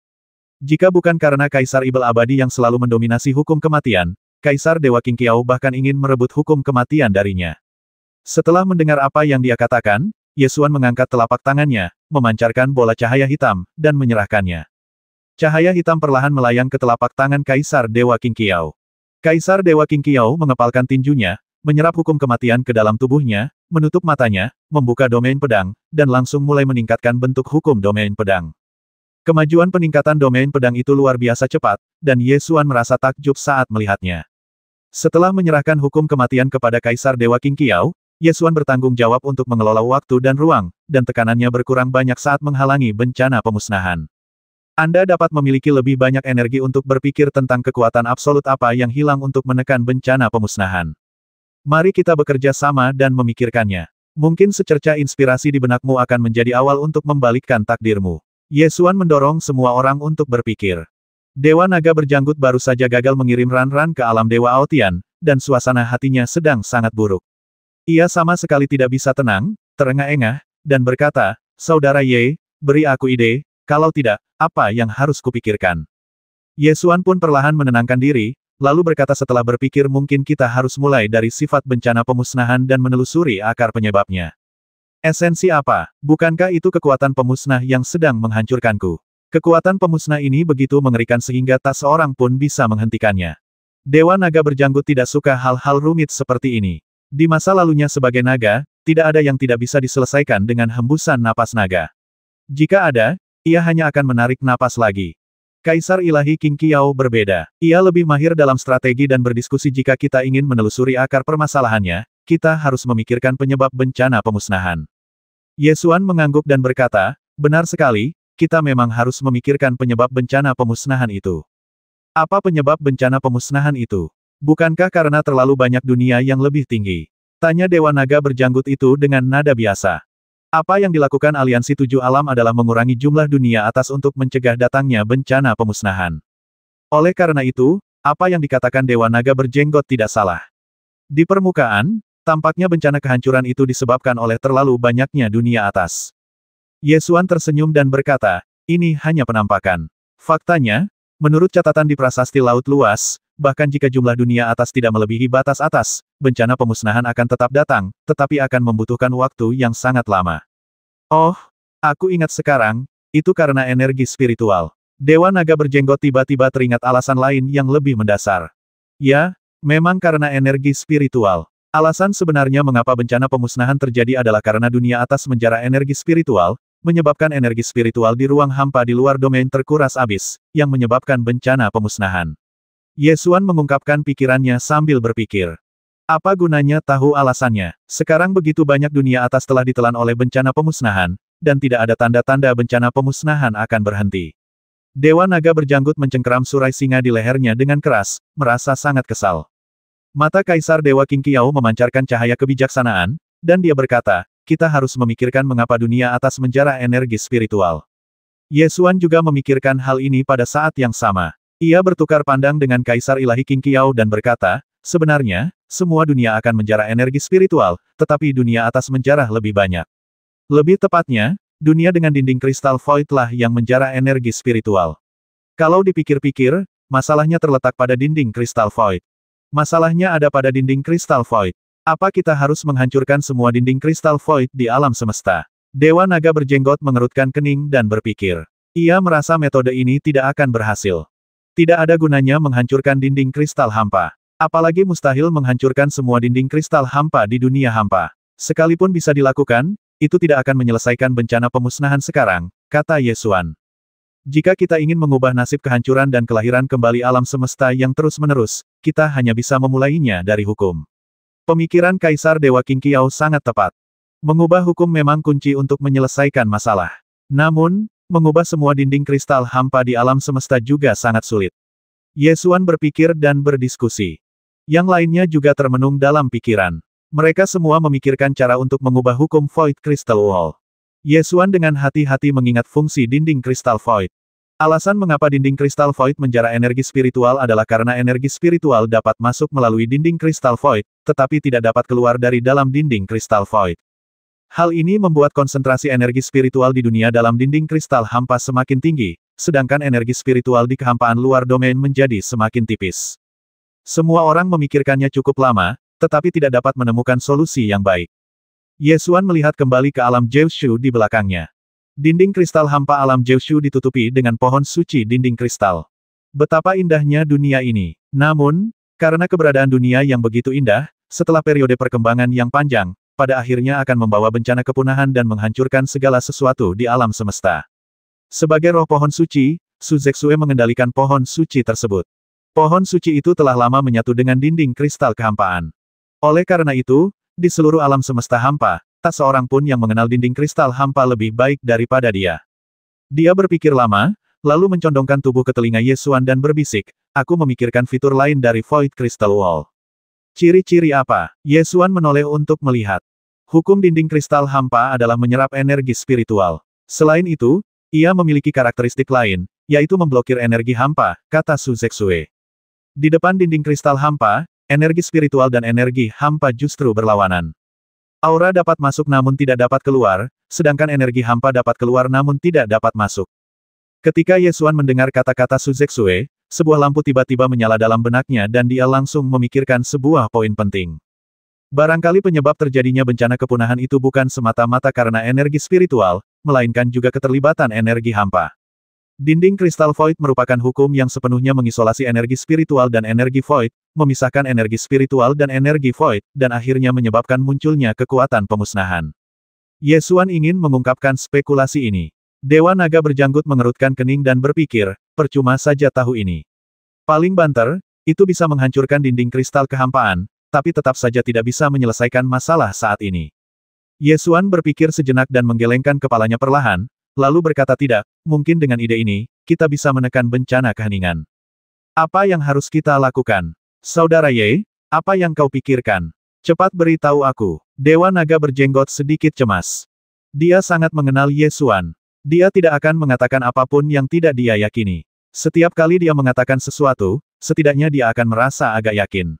Jika bukan karena Kaisar Ibel Abadi yang selalu mendominasi hukum kematian, Kaisar Dewa King Qiao bahkan ingin merebut hukum kematian darinya. Setelah mendengar apa yang dia katakan, Ye Xuan mengangkat telapak tangannya, memancarkan bola cahaya hitam, dan menyerahkannya. Cahaya hitam perlahan melayang ke telapak tangan Kaisar Dewa King Qiao. Kaisar Dewa King Qiao mengepalkan tinjunya, menyerap hukum kematian ke dalam tubuhnya, menutup matanya, membuka domain pedang, dan langsung mulai meningkatkan bentuk hukum domain pedang. Kemajuan peningkatan domain pedang itu luar biasa cepat, dan Ye Xuan merasa takjub saat melihatnya. Setelah menyerahkan hukum kematian kepada Kaisar Dewa King Qiao, Ye Xuan bertanggung jawab untuk mengelola waktu dan ruang, dan tekanannya berkurang banyak saat menghalangi bencana pemusnahan. Anda dapat memiliki lebih banyak energi untuk berpikir tentang kekuatan absolut apa yang hilang untuk menekan bencana pemusnahan. Mari kita bekerja sama dan memikirkannya. Mungkin secerca inspirasi di benakmu akan menjadi awal untuk membalikkan takdirmu. Ye Xuan mendorong semua orang untuk berpikir. Dewa Naga berjanggut baru saja gagal mengirim ran-ran ke alam Dewa Aotian, dan suasana hatinya sedang sangat buruk. Ia sama sekali tidak bisa tenang, terengah-engah, dan berkata, Saudara Ye, beri aku ide, kalau tidak, apa yang harus kupikirkan? Ye Xuan pun perlahan menenangkan diri, lalu berkata setelah berpikir mungkin kita harus mulai dari sifat bencana pemusnahan dan menelusuri akar penyebabnya. Esensi apa? Bukankah itu kekuatan pemusnah yang sedang menghancurkanku? Kekuatan pemusnah ini begitu mengerikan sehingga tak seorang pun bisa menghentikannya. Dewa Naga Berjanggut tidak suka hal-hal rumit seperti ini. Di masa lalunya sebagai naga, tidak ada yang tidak bisa diselesaikan dengan hembusan napas naga. Jika ada, ia hanya akan menarik napas lagi. Kaisar Ilahi Qing Qiao berbeda. Ia lebih mahir dalam strategi dan berdiskusi. Jika kita ingin menelusuri akar permasalahannya, kita harus memikirkan penyebab bencana pemusnahan. Ye Xuan mengangguk dan berkata, benar sekali, kita memang harus memikirkan penyebab bencana pemusnahan itu. Apa penyebab bencana pemusnahan itu? Bukankah karena terlalu banyak dunia yang lebih tinggi? Tanya Dewa Naga Berjanggut itu dengan nada biasa. Apa yang dilakukan aliansi tujuh alam adalah mengurangi jumlah dunia atas untuk mencegah datangnya bencana pemusnahan. Oleh karena itu, apa yang dikatakan Dewa Naga Berjenggot tidak salah. Di permukaan, tampaknya bencana kehancuran itu disebabkan oleh terlalu banyaknya dunia atas. Ye Xuan tersenyum dan berkata, ini hanya penampakan. Faktanya, menurut catatan di prasasti Laut Luas, bahkan jika jumlah dunia atas tidak melebihi batas atas, bencana pemusnahan akan tetap datang, tetapi akan membutuhkan waktu yang sangat lama. Oh, aku ingat sekarang, itu karena energi spiritual. Dewa Naga Berjenggot tiba-tiba teringat alasan lain yang lebih mendasar. Ya, memang karena energi spiritual. Alasan sebenarnya mengapa bencana pemusnahan terjadi adalah karena dunia atas menjara energi spiritual, menyebabkan energi spiritual di ruang hampa di luar domain terkuras abis, yang menyebabkan bencana pemusnahan. Ye Xuan mengungkapkan pikirannya sambil berpikir. Apa gunanya tahu alasannya? Sekarang begitu banyak dunia atas telah ditelan oleh bencana pemusnahan, dan tidak ada tanda-tanda bencana pemusnahan akan berhenti. Dewa Naga Berjanggut mencengkeram surai singa di lehernya dengan keras, merasa sangat kesal. Mata Kaisar Dewa Qing Qiao memancarkan cahaya kebijaksanaan, dan dia berkata, kita harus memikirkan mengapa dunia atas menjara energi spiritual. Ye Xuan juga memikirkan hal ini pada saat yang sama. Ia bertukar pandang dengan Kaisar Ilahi Qing Qiao dan berkata, sebenarnya, semua dunia akan menjara energi spiritual, tetapi dunia atas menjara lebih banyak. Lebih tepatnya, dunia dengan dinding kristal void lah yang menjara energi spiritual. Kalau dipikir-pikir, masalahnya terletak pada dinding kristal void. Masalahnya ada pada dinding kristal void. Apa kita harus menghancurkan semua dinding kristal void di alam semesta? Dewa Naga Berjenggot mengerutkan kening dan berpikir. Ia merasa metode ini tidak akan berhasil. Tidak ada gunanya menghancurkan dinding kristal hampa. Apalagi mustahil menghancurkan semua dinding kristal hampa di dunia hampa. Sekalipun bisa dilakukan, itu tidak akan menyelesaikan bencana pemusnahan sekarang, kata Ye Xuan. Jika kita ingin mengubah nasib kehancuran dan kelahiran kembali alam semesta yang terus-menerus, kita hanya bisa memulainya dari hukum. Pemikiran Kaisar Dewa Qing Qiao sangat tepat. Mengubah hukum memang kunci untuk menyelesaikan masalah. Namun, mengubah semua dinding kristal hampa di alam semesta juga sangat sulit. Ye Xuan berpikir dan berdiskusi. Yang lainnya juga termenung dalam pikiran. Mereka semua memikirkan cara untuk mengubah hukum Void Crystal Wall. Ye Xuan dengan hati-hati mengingat fungsi dinding kristal void. Alasan mengapa dinding kristal void menjara energi spiritual adalah karena energi spiritual dapat masuk melalui dinding kristal void, tetapi tidak dapat keluar dari dalam dinding kristal void. Hal ini membuat konsentrasi energi spiritual di dunia dalam dinding kristal hampa semakin tinggi, sedangkan energi spiritual di kehampaan luar domain menjadi semakin tipis. Semua orang memikirkannya cukup lama, tetapi tidak dapat menemukan solusi yang baik. Ye Xuan melihat kembali ke alam Jiaoshu di belakangnya. Dinding kristal hampa alam Jiaoshu ditutupi dengan pohon suci dinding kristal. Betapa indahnya dunia ini. Namun, karena keberadaan dunia yang begitu indah, setelah periode perkembangan yang panjang, pada akhirnya akan membawa bencana kepunahan dan menghancurkan segala sesuatu di alam semesta. Sebagai roh pohon suci, Su Zexue mengendalikan pohon suci tersebut. Pohon suci itu telah lama menyatu dengan dinding kristal kehampaan. Oleh karena itu, di seluruh alam semesta hampa, tak seorang pun yang mengenal dinding kristal hampa lebih baik daripada dia. Dia berpikir lama, lalu mencondongkan tubuh ke telinga Ye Xuan dan berbisik, aku memikirkan fitur lain dari Void Crystal Wall. Ciri-ciri apa? Ye Xuan menoleh untuk melihat. Hukum dinding kristal hampa adalah menyerap energi spiritual. Selain itu, ia memiliki karakteristik lain, yaitu memblokir energi hampa, kata Su Zexue. Di depan dinding kristal hampa, energi spiritual dan energi hampa justru berlawanan. Aura dapat masuk namun tidak dapat keluar, sedangkan energi hampa dapat keluar namun tidak dapat masuk. Ketika Ye Xuan mendengar kata-kata Su Zexue, sebuah lampu tiba-tiba menyala dalam benaknya dan dia langsung memikirkan sebuah poin penting. Barangkali penyebab terjadinya bencana kepunahan itu bukan semata-mata karena energi spiritual, melainkan juga keterlibatan energi hampa. Dinding kristal void merupakan hukum yang sepenuhnya mengisolasi energi spiritual dan energi void, memisahkan energi spiritual dan energi void, dan akhirnya menyebabkan munculnya kekuatan pemusnahan. Ye Xuan ingin mengungkapkan spekulasi ini. Dewa Naga berjanggut mengerutkan kening dan berpikir, percuma saja tahu ini. Paling banter, itu bisa menghancurkan dinding kristal kehampaan, tapi tetap saja tidak bisa menyelesaikan masalah saat ini. Ye Xuan berpikir sejenak dan menggelengkan kepalanya perlahan, lalu berkata tidak, mungkin dengan ide ini, kita bisa menekan bencana keheningan. Apa yang harus kita lakukan? Saudara Ye, apa yang kau pikirkan? Cepat beritahu aku. Dewa Naga berjenggot sedikit cemas. Dia sangat mengenal Ye Xuan. Dia tidak akan mengatakan apapun yang tidak dia yakini. Setiap kali dia mengatakan sesuatu, setidaknya dia akan merasa agak yakin.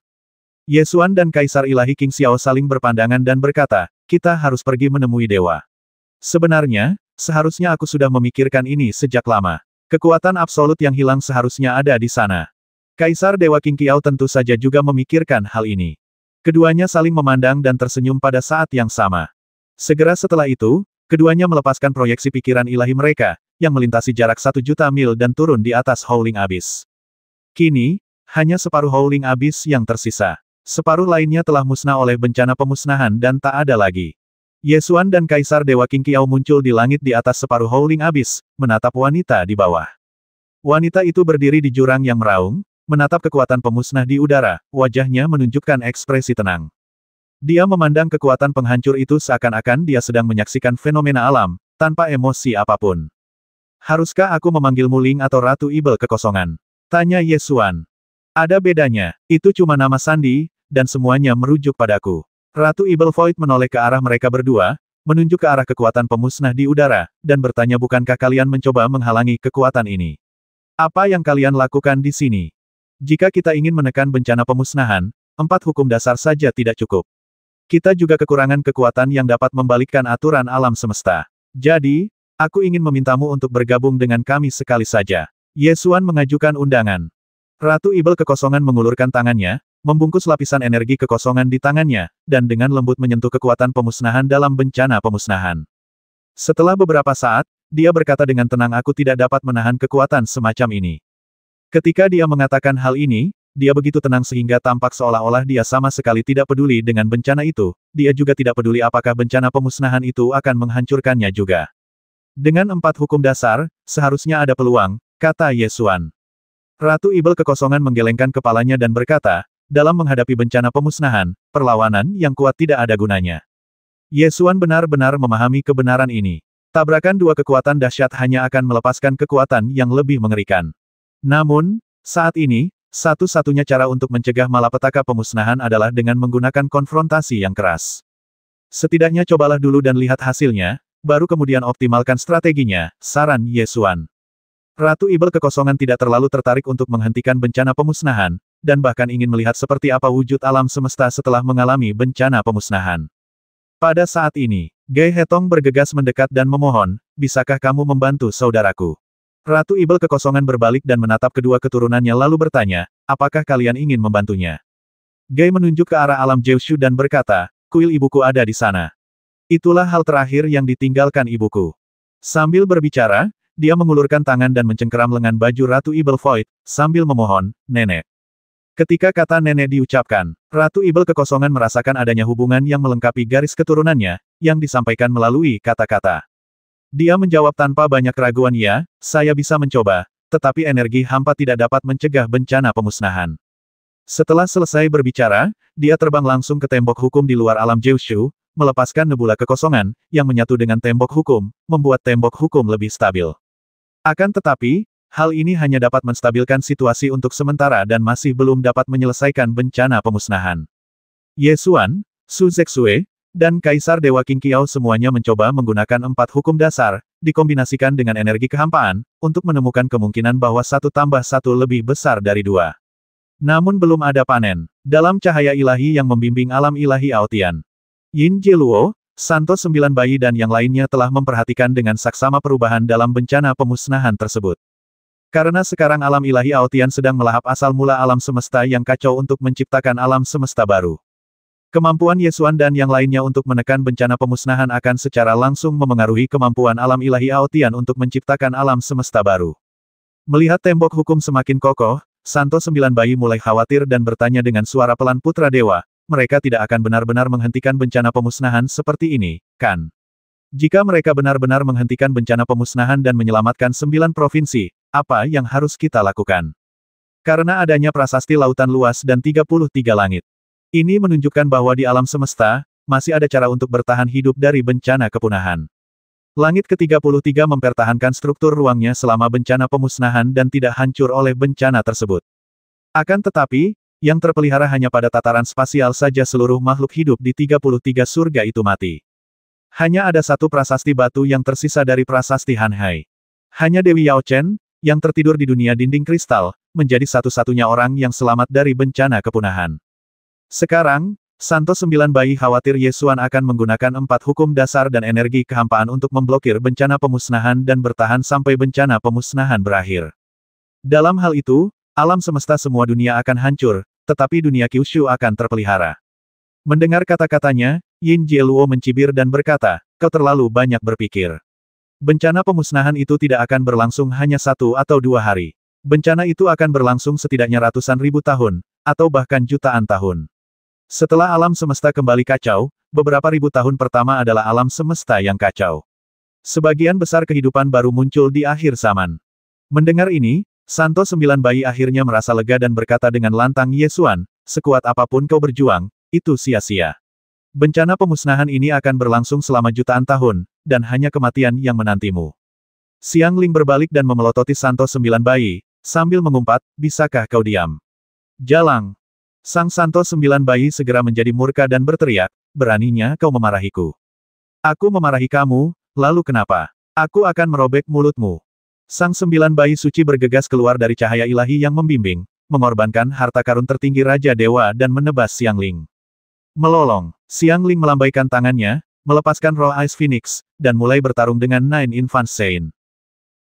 Ye Xuan dan Kaisar Ilahi King Xiao saling berpandangan dan berkata, kita harus pergi menemui dewa. Sebenarnya, seharusnya aku sudah memikirkan ini sejak lama. Kekuatan absolut yang hilang seharusnya ada di sana. Kaisar Dewa King Qiao tentu saja juga memikirkan hal ini. Keduanya saling memandang dan tersenyum pada saat yang sama. Segera setelah itu, keduanya melepaskan proyeksi pikiran ilahi mereka, yang melintasi jarak 1.000.000 mil dan turun di atas Howling Abyss. Kini, hanya separuh Howling Abyss yang tersisa. Separuh lainnya telah musnah oleh bencana pemusnahan dan tak ada lagi. Ye Xuan dan Kaisar Dewa King Qiao muncul di langit di atas separuh Howling Abyss, menatap wanita di bawah. Wanita itu berdiri di jurang yang meraung, menatap kekuatan pemusnah di udara, wajahnya menunjukkan ekspresi tenang. Dia memandang kekuatan penghancur itu seakan-akan dia sedang menyaksikan fenomena alam, tanpa emosi apapun. Haruskah aku memanggilmu Ling atau Ratu Ibel Kekosongan? Tanya Ye Xuan. Ada bedanya, itu cuma nama sandi, dan semuanya merujuk padaku. Ratu Ibel Void menoleh ke arah mereka berdua, menunjuk ke arah kekuatan pemusnah di udara, dan bertanya bukankah kalian mencoba menghalangi kekuatan ini? Apa yang kalian lakukan di sini? Jika kita ingin menekan bencana pemusnahan, 4 hukum dasar saja tidak cukup. Kita juga kekurangan kekuatan yang dapat membalikkan aturan alam semesta. Jadi, aku ingin memintamu untuk bergabung dengan kami sekali saja. Ye Xuan mengajukan undangan. Ratu Ibel Kekosongan mengulurkan tangannya, membungkus lapisan energi kekosongan di tangannya, dan dengan lembut menyentuh kekuatan pemusnahan dalam bencana pemusnahan. Setelah beberapa saat, dia berkata dengan tenang, aku tidak dapat menahan kekuatan semacam ini. Ketika dia mengatakan hal ini, dia begitu tenang sehingga tampak seolah-olah dia sama sekali tidak peduli dengan bencana itu, dia juga tidak peduli apakah bencana pemusnahan itu akan menghancurkannya juga. Dengan 4 hukum dasar, seharusnya ada peluang, kata Ye Xuan. Ratu Ibel Kekosongan menggelengkan kepalanya dan berkata, dalam menghadapi bencana pemusnahan, perlawanan yang kuat tidak ada gunanya. Ye Xuan benar-benar memahami kebenaran ini. Tabrakan 2 kekuatan dahsyat hanya akan melepaskan kekuatan yang lebih mengerikan. Namun, saat ini, satu-satunya cara untuk mencegah malapetaka pemusnahan adalah dengan menggunakan konfrontasi yang keras. Setidaknya cobalah dulu dan lihat hasilnya, baru kemudian optimalkan strateginya, saran Ye Xuan. Ratu Ibel Kekosongan tidak terlalu tertarik untuk menghentikan bencana pemusnahan, dan bahkan ingin melihat seperti apa wujud alam semesta setelah mengalami bencana pemusnahan. Pada saat ini, Gai Hetong bergegas mendekat dan memohon, bisakah kamu membantu saudaraku? Ratu Ibel Kekosongan berbalik dan menatap kedua keturunannya lalu bertanya, apakah kalian ingin membantunya? Gai menunjuk ke arah alam Jeushu dan berkata, kuil ibuku ada di sana. Itulah hal terakhir yang ditinggalkan ibuku. Sambil berbicara, dia mengulurkan tangan dan mencengkeram lengan baju Ratu Ibel Void, sambil memohon, nenek. Ketika kata nenek diucapkan, Ratu Ibel Kekosongan merasakan adanya hubungan yang melengkapi garis keturunannya, yang disampaikan melalui kata-kata. Dia menjawab tanpa banyak keraguan, ya, saya bisa mencoba, tetapi energi hampa tidak dapat mencegah bencana pemusnahan. Setelah selesai berbicara, dia terbang langsung ke tembok hukum di luar alam Jeushu, melepaskan nebula kekosongan, yang menyatu dengan tembok hukum, membuat tembok hukum lebih stabil. Akan tetapi, hal ini hanya dapat menstabilkan situasi untuk sementara dan masih belum dapat menyelesaikan bencana pemusnahan. Ye Xuan, Su Zexue, dan Kaisar Dewa King Qiao semuanya mencoba menggunakan 4 hukum dasar, dikombinasikan dengan energi kehampaan, untuk menemukan kemungkinan bahwa 1 tambah 1 lebih besar dari 2. Namun belum ada panen. Dalam cahaya ilahi yang membimbing alam ilahi Aotian, Yin Jiluo, Santo 9 bayi dan yang lainnya telah memperhatikan dengan saksama perubahan dalam bencana pemusnahan tersebut. Karena sekarang alam ilahi Aotian sedang melahap asal mula alam semesta yang kacau untuk menciptakan alam semesta baru. Kemampuan Yesuan dan yang lainnya untuk menekan bencana pemusnahan akan secara langsung memengaruhi kemampuan alam ilahi Aotian untuk menciptakan alam semesta baru. Melihat tembok hukum semakin kokoh, Santo Sembilan Bayi mulai khawatir dan bertanya dengan suara pelan, Putra Dewa, mereka tidak akan benar-benar menghentikan bencana pemusnahan seperti ini, kan? Jika mereka benar-benar menghentikan bencana pemusnahan dan menyelamatkan 9 provinsi, apa yang harus kita lakukan? Karena adanya prasasti lautan luas dan 33 langit. Ini menunjukkan bahwa di alam semesta, masih ada cara untuk bertahan hidup dari bencana kepunahan. Langit ke-33 mempertahankan struktur ruangnya selama bencana pemusnahan dan tidak hancur oleh bencana tersebut. Akan tetapi, yang terpelihara hanya pada tataran spasial saja, seluruh makhluk hidup di 33 surga itu mati. Hanya ada satu prasasti batu yang tersisa dari prasasti Hanhai. Hanya Dewi Yao Chen, yang tertidur di dunia dinding kristal, menjadi satu-satunya orang yang selamat dari bencana kepunahan. Sekarang, Santo Sembilan Bayi khawatir Yesuan akan menggunakan 4 hukum dasar dan energi kehampaan untuk memblokir bencana pemusnahan dan bertahan sampai bencana pemusnahan berakhir. Dalam hal itu, alam semesta semua dunia akan hancur, tetapi dunia Kyushu akan terpelihara. Mendengar kata-katanya, Yin Jieluo mencibir dan berkata, kau terlalu banyak berpikir. Bencana pemusnahan itu tidak akan berlangsung hanya 1 atau 2 hari. Bencana itu akan berlangsung setidaknya ratusan ribu tahun, atau bahkan jutaan tahun. Setelah alam semesta kembali kacau, beberapa ribu tahun pertama adalah alam semesta yang kacau. Sebagian besar kehidupan baru muncul di akhir zaman. Mendengar ini, Santo Sembilan Bayi akhirnya merasa lega dan berkata dengan lantang, Yesuan, sekuat apapun kau berjuang, itu sia-sia. Bencana pemusnahan ini akan berlangsung selama jutaan tahun, dan hanya kematian yang menantimu. Xiang Ling berbalik dan memelototi Santo Sembilan Bayi, sambil mengumpat, bisakah kau diam? Jalang. Sang Santo Sembilan Bayi segera menjadi murka dan berteriak, beraninya kau memarahiku. Aku memarahi kamu, lalu kenapa? Aku akan merobek mulutmu. Sang 9 bayi suci bergegas keluar dari cahaya ilahi yang membimbing, mengorbankan harta karun tertinggi Raja Dewa dan menebas Xiang Ling. Melolong, Xiang Ling melambaikan tangannya, melepaskan roh Ice Phoenix, dan mulai bertarung dengan Nine Infant Saint.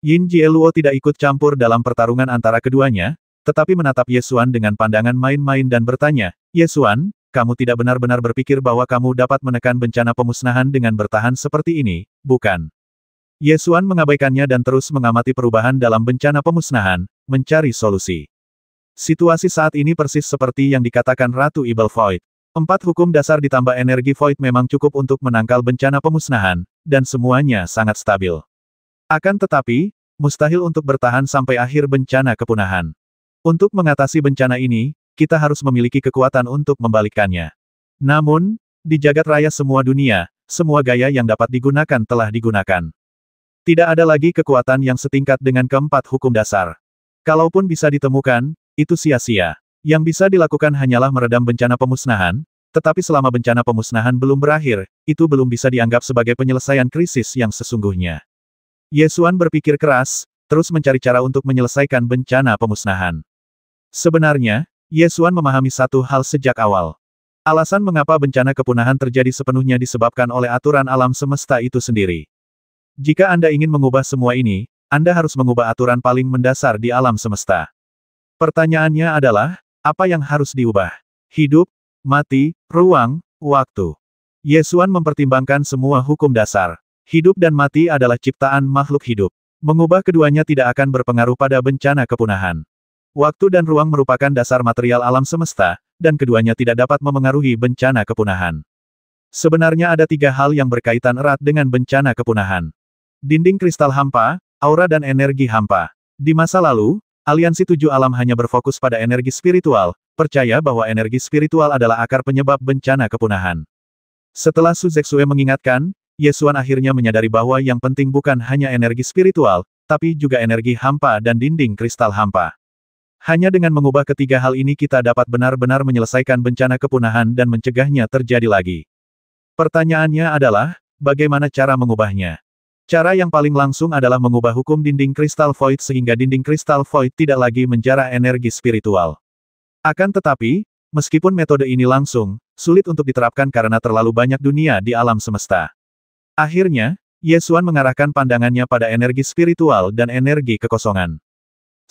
Yin Jieluo tidak ikut campur dalam pertarungan antara keduanya, tetapi menatap Yesuan dengan pandangan main-main dan bertanya, Yesuan, kamu tidak benar-benar berpikir bahwa kamu dapat menekan bencana pemusnahan dengan bertahan seperti ini, bukan? Yesuan mengabaikannya dan terus mengamati perubahan dalam bencana pemusnahan, mencari solusi. Situasi saat ini persis seperti yang dikatakan Ratu Ibel Void. 4 hukum dasar ditambah energi Void memang cukup untuk menangkal bencana pemusnahan, dan semuanya sangat stabil. Akan tetapi, mustahil untuk bertahan sampai akhir bencana kepunahan. Untuk mengatasi bencana ini, kita harus memiliki kekuatan untuk membalikkannya. Namun, di jagat raya semua dunia, semua gaya yang dapat digunakan telah digunakan. Tidak ada lagi kekuatan yang setingkat dengan keempat hukum dasar. Kalaupun bisa ditemukan, itu sia-sia. Yang bisa dilakukan hanyalah meredam bencana pemusnahan, tetapi selama bencana pemusnahan belum berakhir, itu belum bisa dianggap sebagai penyelesaian krisis yang sesungguhnya. Yesuan berpikir keras, terus mencari cara untuk menyelesaikan bencana pemusnahan. Sebenarnya, Yesuan memahami satu hal sejak awal. Alasan mengapa bencana kepunahan terjadi sepenuhnya disebabkan oleh aturan alam semesta itu sendiri. Jika Anda ingin mengubah semua ini, Anda harus mengubah aturan paling mendasar di alam semesta. Pertanyaannya adalah, apa yang harus diubah? Hidup, mati, ruang, waktu. Yesuan mempertimbangkan semua hukum dasar. Hidup dan mati adalah ciptaan makhluk hidup. Mengubah keduanya tidak akan berpengaruh pada bencana kepunahan. Waktu dan ruang merupakan dasar material alam semesta, dan keduanya tidak dapat memengaruhi bencana kepunahan. Sebenarnya ada 3 hal yang berkaitan erat dengan bencana kepunahan. Dinding kristal hampa, aura dan energi hampa. Di masa lalu, aliansi 7 alam hanya berfokus pada energi spiritual, percaya bahwa energi spiritual adalah akar penyebab bencana kepunahan. Setelah Su Zexue mengingatkan, Yesuan akhirnya menyadari bahwa yang penting bukan hanya energi spiritual, tapi juga energi hampa dan dinding kristal hampa. Hanya dengan mengubah ketiga hal ini kita dapat benar-benar menyelesaikan bencana kepunahan dan mencegahnya terjadi lagi. Pertanyaannya adalah, bagaimana cara mengubahnya? Cara yang paling langsung adalah mengubah hukum dinding kristal void sehingga dinding kristal void tidak lagi menjara energi spiritual. Akan tetapi, meskipun metode ini langsung, sulit untuk diterapkan karena terlalu banyak dunia di alam semesta. Akhirnya, Yesuan mengarahkan pandangannya pada energi spiritual dan energi kekosongan.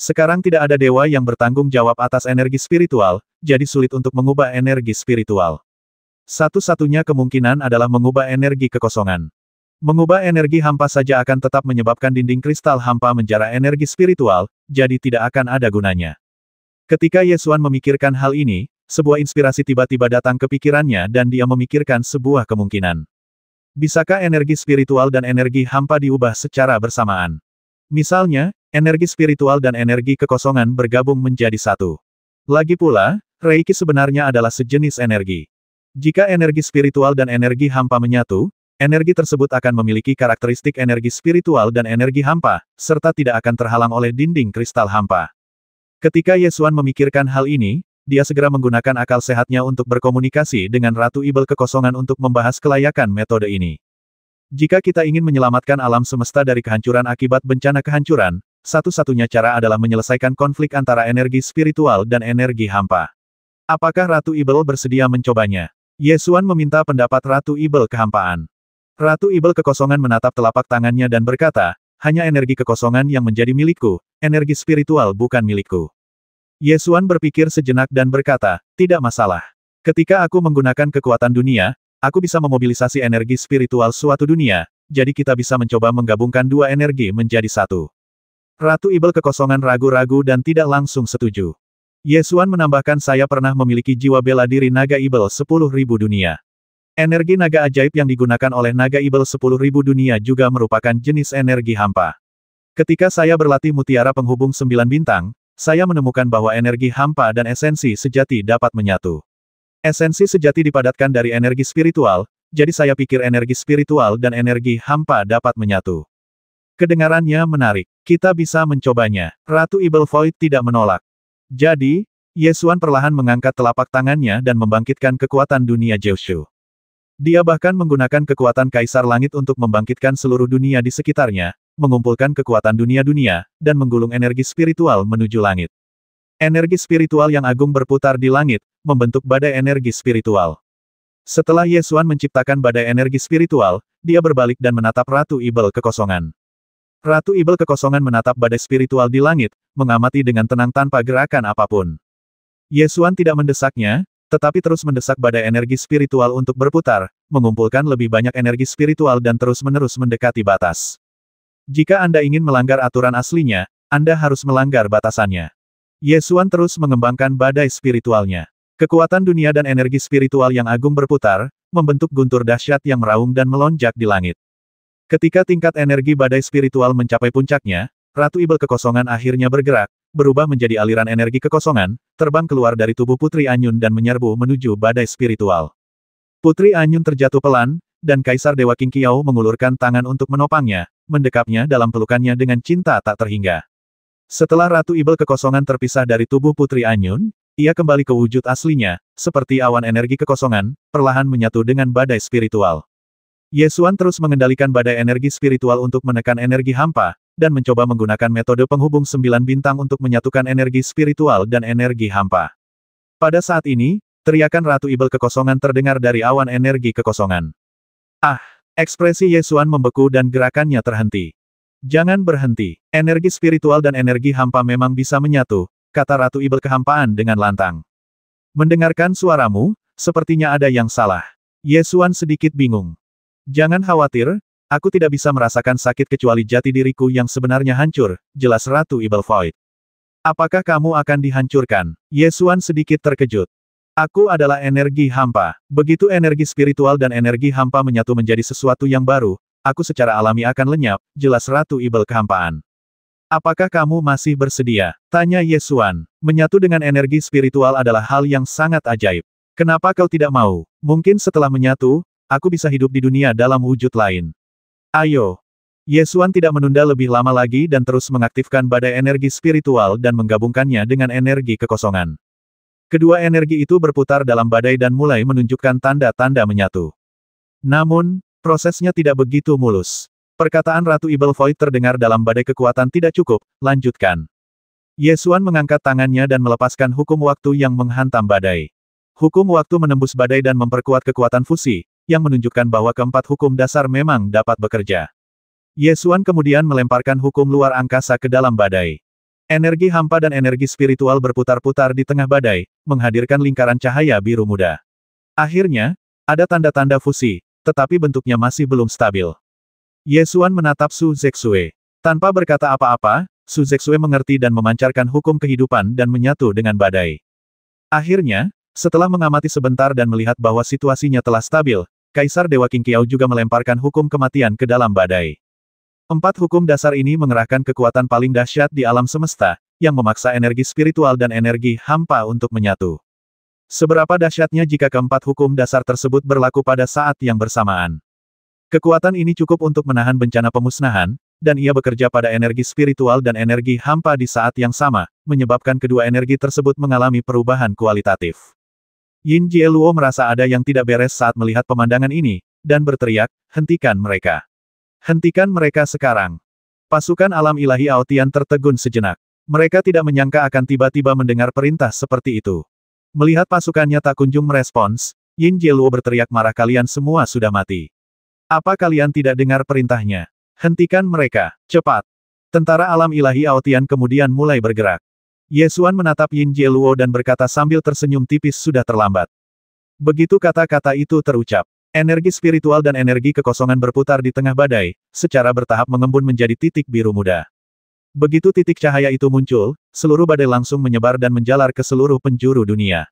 Sekarang tidak ada dewa yang bertanggung jawab atas energi spiritual, jadi sulit untuk mengubah energi spiritual. Satu-satunya kemungkinan adalah mengubah energi kekosongan. Mengubah energi hampa saja akan tetap menyebabkan dinding kristal hampa menjara energi spiritual, jadi tidak akan ada gunanya. Ketika Yesuan memikirkan hal ini, sebuah inspirasi tiba-tiba datang ke pikirannya dan dia memikirkan sebuah kemungkinan. Bisakah energi spiritual dan energi hampa diubah secara bersamaan? Misalnya, energi spiritual dan energi kekosongan bergabung menjadi satu. Lagi pula, Reiki sebenarnya adalah sejenis energi. Jika energi spiritual dan energi hampa menyatu, energi tersebut akan memiliki karakteristik energi spiritual dan energi hampa, serta tidak akan terhalang oleh dinding kristal hampa. Ketika Yesuan memikirkan hal ini, dia segera menggunakan akal sehatnya untuk berkomunikasi dengan Ratu Ibel Kekosongan untuk membahas kelayakan metode ini. Jika kita ingin menyelamatkan alam semesta dari kehancuran akibat bencana kehancuran, satu-satunya cara adalah menyelesaikan konflik antara energi spiritual dan energi hampa. Apakah Ratu Ibel bersedia mencobanya? Yesuan meminta pendapat Ratu Ibel Kehampaan. Ratu Ibel Kekosongan menatap telapak tangannya dan berkata, hanya energi kekosongan yang menjadi milikku, energi spiritual bukan milikku. Yesuan berpikir sejenak dan berkata, tidak masalah. Ketika aku menggunakan kekuatan dunia, aku bisa memobilisasi energi spiritual suatu dunia, jadi kita bisa mencoba menggabungkan dua energi menjadi satu. Ratu Ibel Kekosongan ragu-ragu dan tidak langsung setuju. Yesuan menambahkan saya pernah memiliki jiwa bela diri naga Ibel 10.000 dunia. Energi naga ajaib yang digunakan oleh naga Ibel 10.000 dunia juga merupakan jenis energi hampa. Ketika saya berlatih mutiara penghubung 9 bintang, saya menemukan bahwa energi hampa dan esensi sejati dapat menyatu. Esensi sejati dipadatkan dari energi spiritual, jadi saya pikir energi spiritual dan energi hampa dapat menyatu. Kedengarannya menarik. Kita bisa mencobanya. Ratu Ibel Void tidak menolak. Jadi, Yesuan perlahan mengangkat telapak tangannya dan membangkitkan kekuatan dunia Jiushu. Dia bahkan menggunakan kekuatan Kaisar Langit untuk membangkitkan seluruh dunia di sekitarnya, mengumpulkan kekuatan dunia-dunia, dan menggulung energi spiritual menuju langit. Energi spiritual yang agung berputar di langit, membentuk badai energi spiritual. Setelah Yesuan menciptakan badai energi spiritual, dia berbalik dan menatap Ratu Ibel Kekosongan. Ratu Ibel Kekosongan menatap badai spiritual di langit, mengamati dengan tenang tanpa gerakan apapun. Yesuan tidak mendesaknya, tetapi terus mendesak badai energi spiritual untuk berputar, mengumpulkan lebih banyak energi spiritual dan terus-menerus mendekati batas. Jika Anda ingin melanggar aturan aslinya, Anda harus melanggar batasannya. Yesuan terus mengembangkan badai spiritualnya. Kekuatan dunia dan energi spiritual yang agung berputar, membentuk guntur dahsyat yang meraung dan melonjak di langit. Ketika tingkat energi badai spiritual mencapai puncaknya, Ratu Ibel Kekosongan akhirnya bergerak, berubah menjadi aliran energi kekosongan, terbang keluar dari tubuh Putri Anyun dan menyerbu menuju badai spiritual. Putri Anyun terjatuh pelan, dan Kaisar Dewa King Qiao mengulurkan tangan untuk menopangnya, mendekapnya dalam pelukannya dengan cinta tak terhingga. Setelah Ratu Ibel Kekosongan terpisah dari tubuh Putri Anyun, ia kembali ke wujud aslinya, seperti awan energi kekosongan, perlahan menyatu dengan badai spiritual. Yesuan terus mengendalikan badai energi spiritual untuk menekan energi hampa, dan mencoba menggunakan metode penghubung 9 bintang untuk menyatukan energi spiritual dan energi hampa. Pada saat ini, teriakan Ratu Ibel Kekosongan terdengar dari awan energi kekosongan. Ah! Ekspresi Yesuan membeku dan gerakannya terhenti. Jangan berhenti. Energi spiritual dan energi hampa memang bisa menyatu, kata Ratu Ibel Kehampaan dengan lantang. Mendengarkan suaramu, sepertinya ada yang salah. Yesuan sedikit bingung. Jangan khawatir, aku tidak bisa merasakan sakit kecuali jati diriku yang sebenarnya hancur, jelas Ratu Ibel Void. Apakah kamu akan dihancurkan? Yesuan sedikit terkejut. Aku adalah energi hampa. Begitu energi spiritual dan energi hampa menyatu menjadi sesuatu yang baru, aku secara alami akan lenyap, jelas Ratu Ibel Kehampaan. Apakah kamu masih bersedia? Tanya Yesuan. Menyatu dengan energi spiritual adalah hal yang sangat ajaib. Kenapa kau tidak mau? Mungkin setelah menyatu, aku bisa hidup di dunia dalam wujud lain. Ayo. Yesuan tidak menunda lebih lama lagi dan terus mengaktifkan badai energi spiritual dan menggabungkannya dengan energi kekosongan. Kedua energi itu berputar dalam badai dan mulai menunjukkan tanda-tanda menyatu. Namun, prosesnya tidak begitu mulus. Perkataan Ratu Ibel Void terdengar dalam badai kekuatan tidak cukup, lanjutkan. Yesuan mengangkat tangannya dan melepaskan hukum waktu yang menghantam badai. Hukum waktu menembus badai dan memperkuat kekuatan fusi, yang menunjukkan bahwa keempat hukum dasar memang dapat bekerja. Yesuan kemudian melemparkan hukum luar angkasa ke dalam badai. Energi hampa dan energi spiritual berputar-putar di tengah badai, menghadirkan lingkaran cahaya biru muda. Akhirnya, Ada tanda-tanda fusi, tetapi bentuknya masih belum stabil. Ye Xuan menatap Su Zexue. Tanpa berkata apa-apa, Su Zexue mengerti dan memancarkan hukum kehidupan dan menyatu dengan badai. Akhirnya, setelah mengamati sebentar dan melihat bahwa situasinya telah stabil, Kaisar Dewa Qingqiao juga melemparkan hukum kematian ke dalam badai. 4 hukum dasar ini mengerahkan kekuatan paling dahsyat di alam semesta, yang memaksa energi spiritual dan energi hampa untuk menyatu. Seberapa dahsyatnya jika keempat hukum dasar tersebut berlaku pada saat yang bersamaan. Kekuatan ini cukup untuk menahan bencana pemusnahan, dan ia bekerja pada energi spiritual dan energi hampa di saat yang sama, menyebabkan kedua energi tersebut mengalami perubahan kualitatif. Yin Jieluo merasa ada yang tidak beres saat melihat pemandangan ini, dan berteriak, "Hentikan mereka! Hentikan mereka sekarang!" Pasukan alam ilahi Aotian tertegun sejenak. Mereka tidak menyangka akan tiba-tiba mendengar perintah seperti itu. Melihat pasukannya tak kunjung merespons, Yin Jieluo berteriak marah, "Kalian semua sudah mati. Apa kalian tidak dengar perintahnya? Hentikan mereka, cepat!" Tentara alam ilahi Aotian kemudian mulai bergerak. Ye Xuan menatap Yin Jieluo dan berkata sambil tersenyum tipis, "Sudah terlambat." Begitu kata-kata itu terucap, energi spiritual dan energi kekosongan berputar di tengah badai, secara bertahap mengembun menjadi titik biru muda. Begitu titik cahaya itu muncul, seluruh badai langsung menyebar dan menjalar ke seluruh penjuru dunia.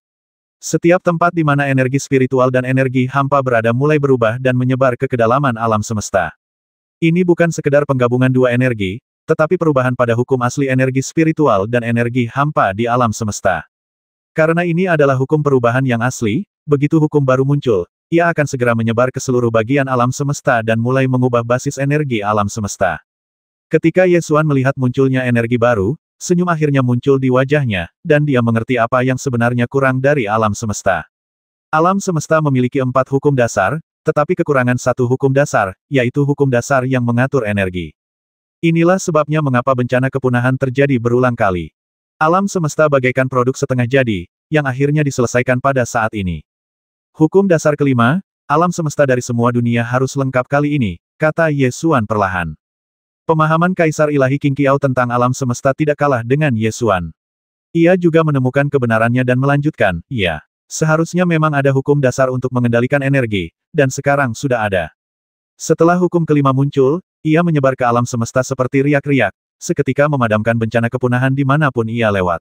Setiap tempat di mana energi spiritual dan energi hampa berada mulai berubah dan menyebar ke kedalaman alam semesta. Ini bukan sekedar penggabungan dua energi, tetapi perubahan pada hukum asli energi spiritual dan energi hampa di alam semesta. Karena ini adalah hukum perubahan yang asli, begitu hukum baru muncul, ia akan segera menyebar ke seluruh bagian alam semesta dan mulai mengubah basis energi alam semesta. Ketika Ye Xuan melihat munculnya energi baru, senyum akhirnya muncul di wajahnya, dan dia mengerti apa yang sebenarnya kurang dari alam semesta. Alam semesta memiliki 4 hukum dasar, tetapi kekurangan satu hukum dasar, yaitu hukum dasar yang mengatur energi. Inilah sebabnya mengapa bencana kepunahan terjadi berulang kali. Alam semesta bagaikan produk setengah jadi, yang akhirnya diselesaikan pada saat ini. Hukum dasar kelima, alam semesta dari semua dunia harus lengkap kali ini, kata Ye Xuan perlahan. Pemahaman Kaisar Ilahi Qingqiao tentang alam semesta tidak kalah dengan Ye Xuan. Ia juga menemukan kebenarannya dan melanjutkan, "Iya, seharusnya memang ada hukum dasar untuk mengendalikan energi, dan sekarang sudah ada." Setelah hukum kelima muncul, ia menyebar ke alam semesta seperti riak-riak, seketika memadamkan bencana kepunahan dimanapun ia lewat.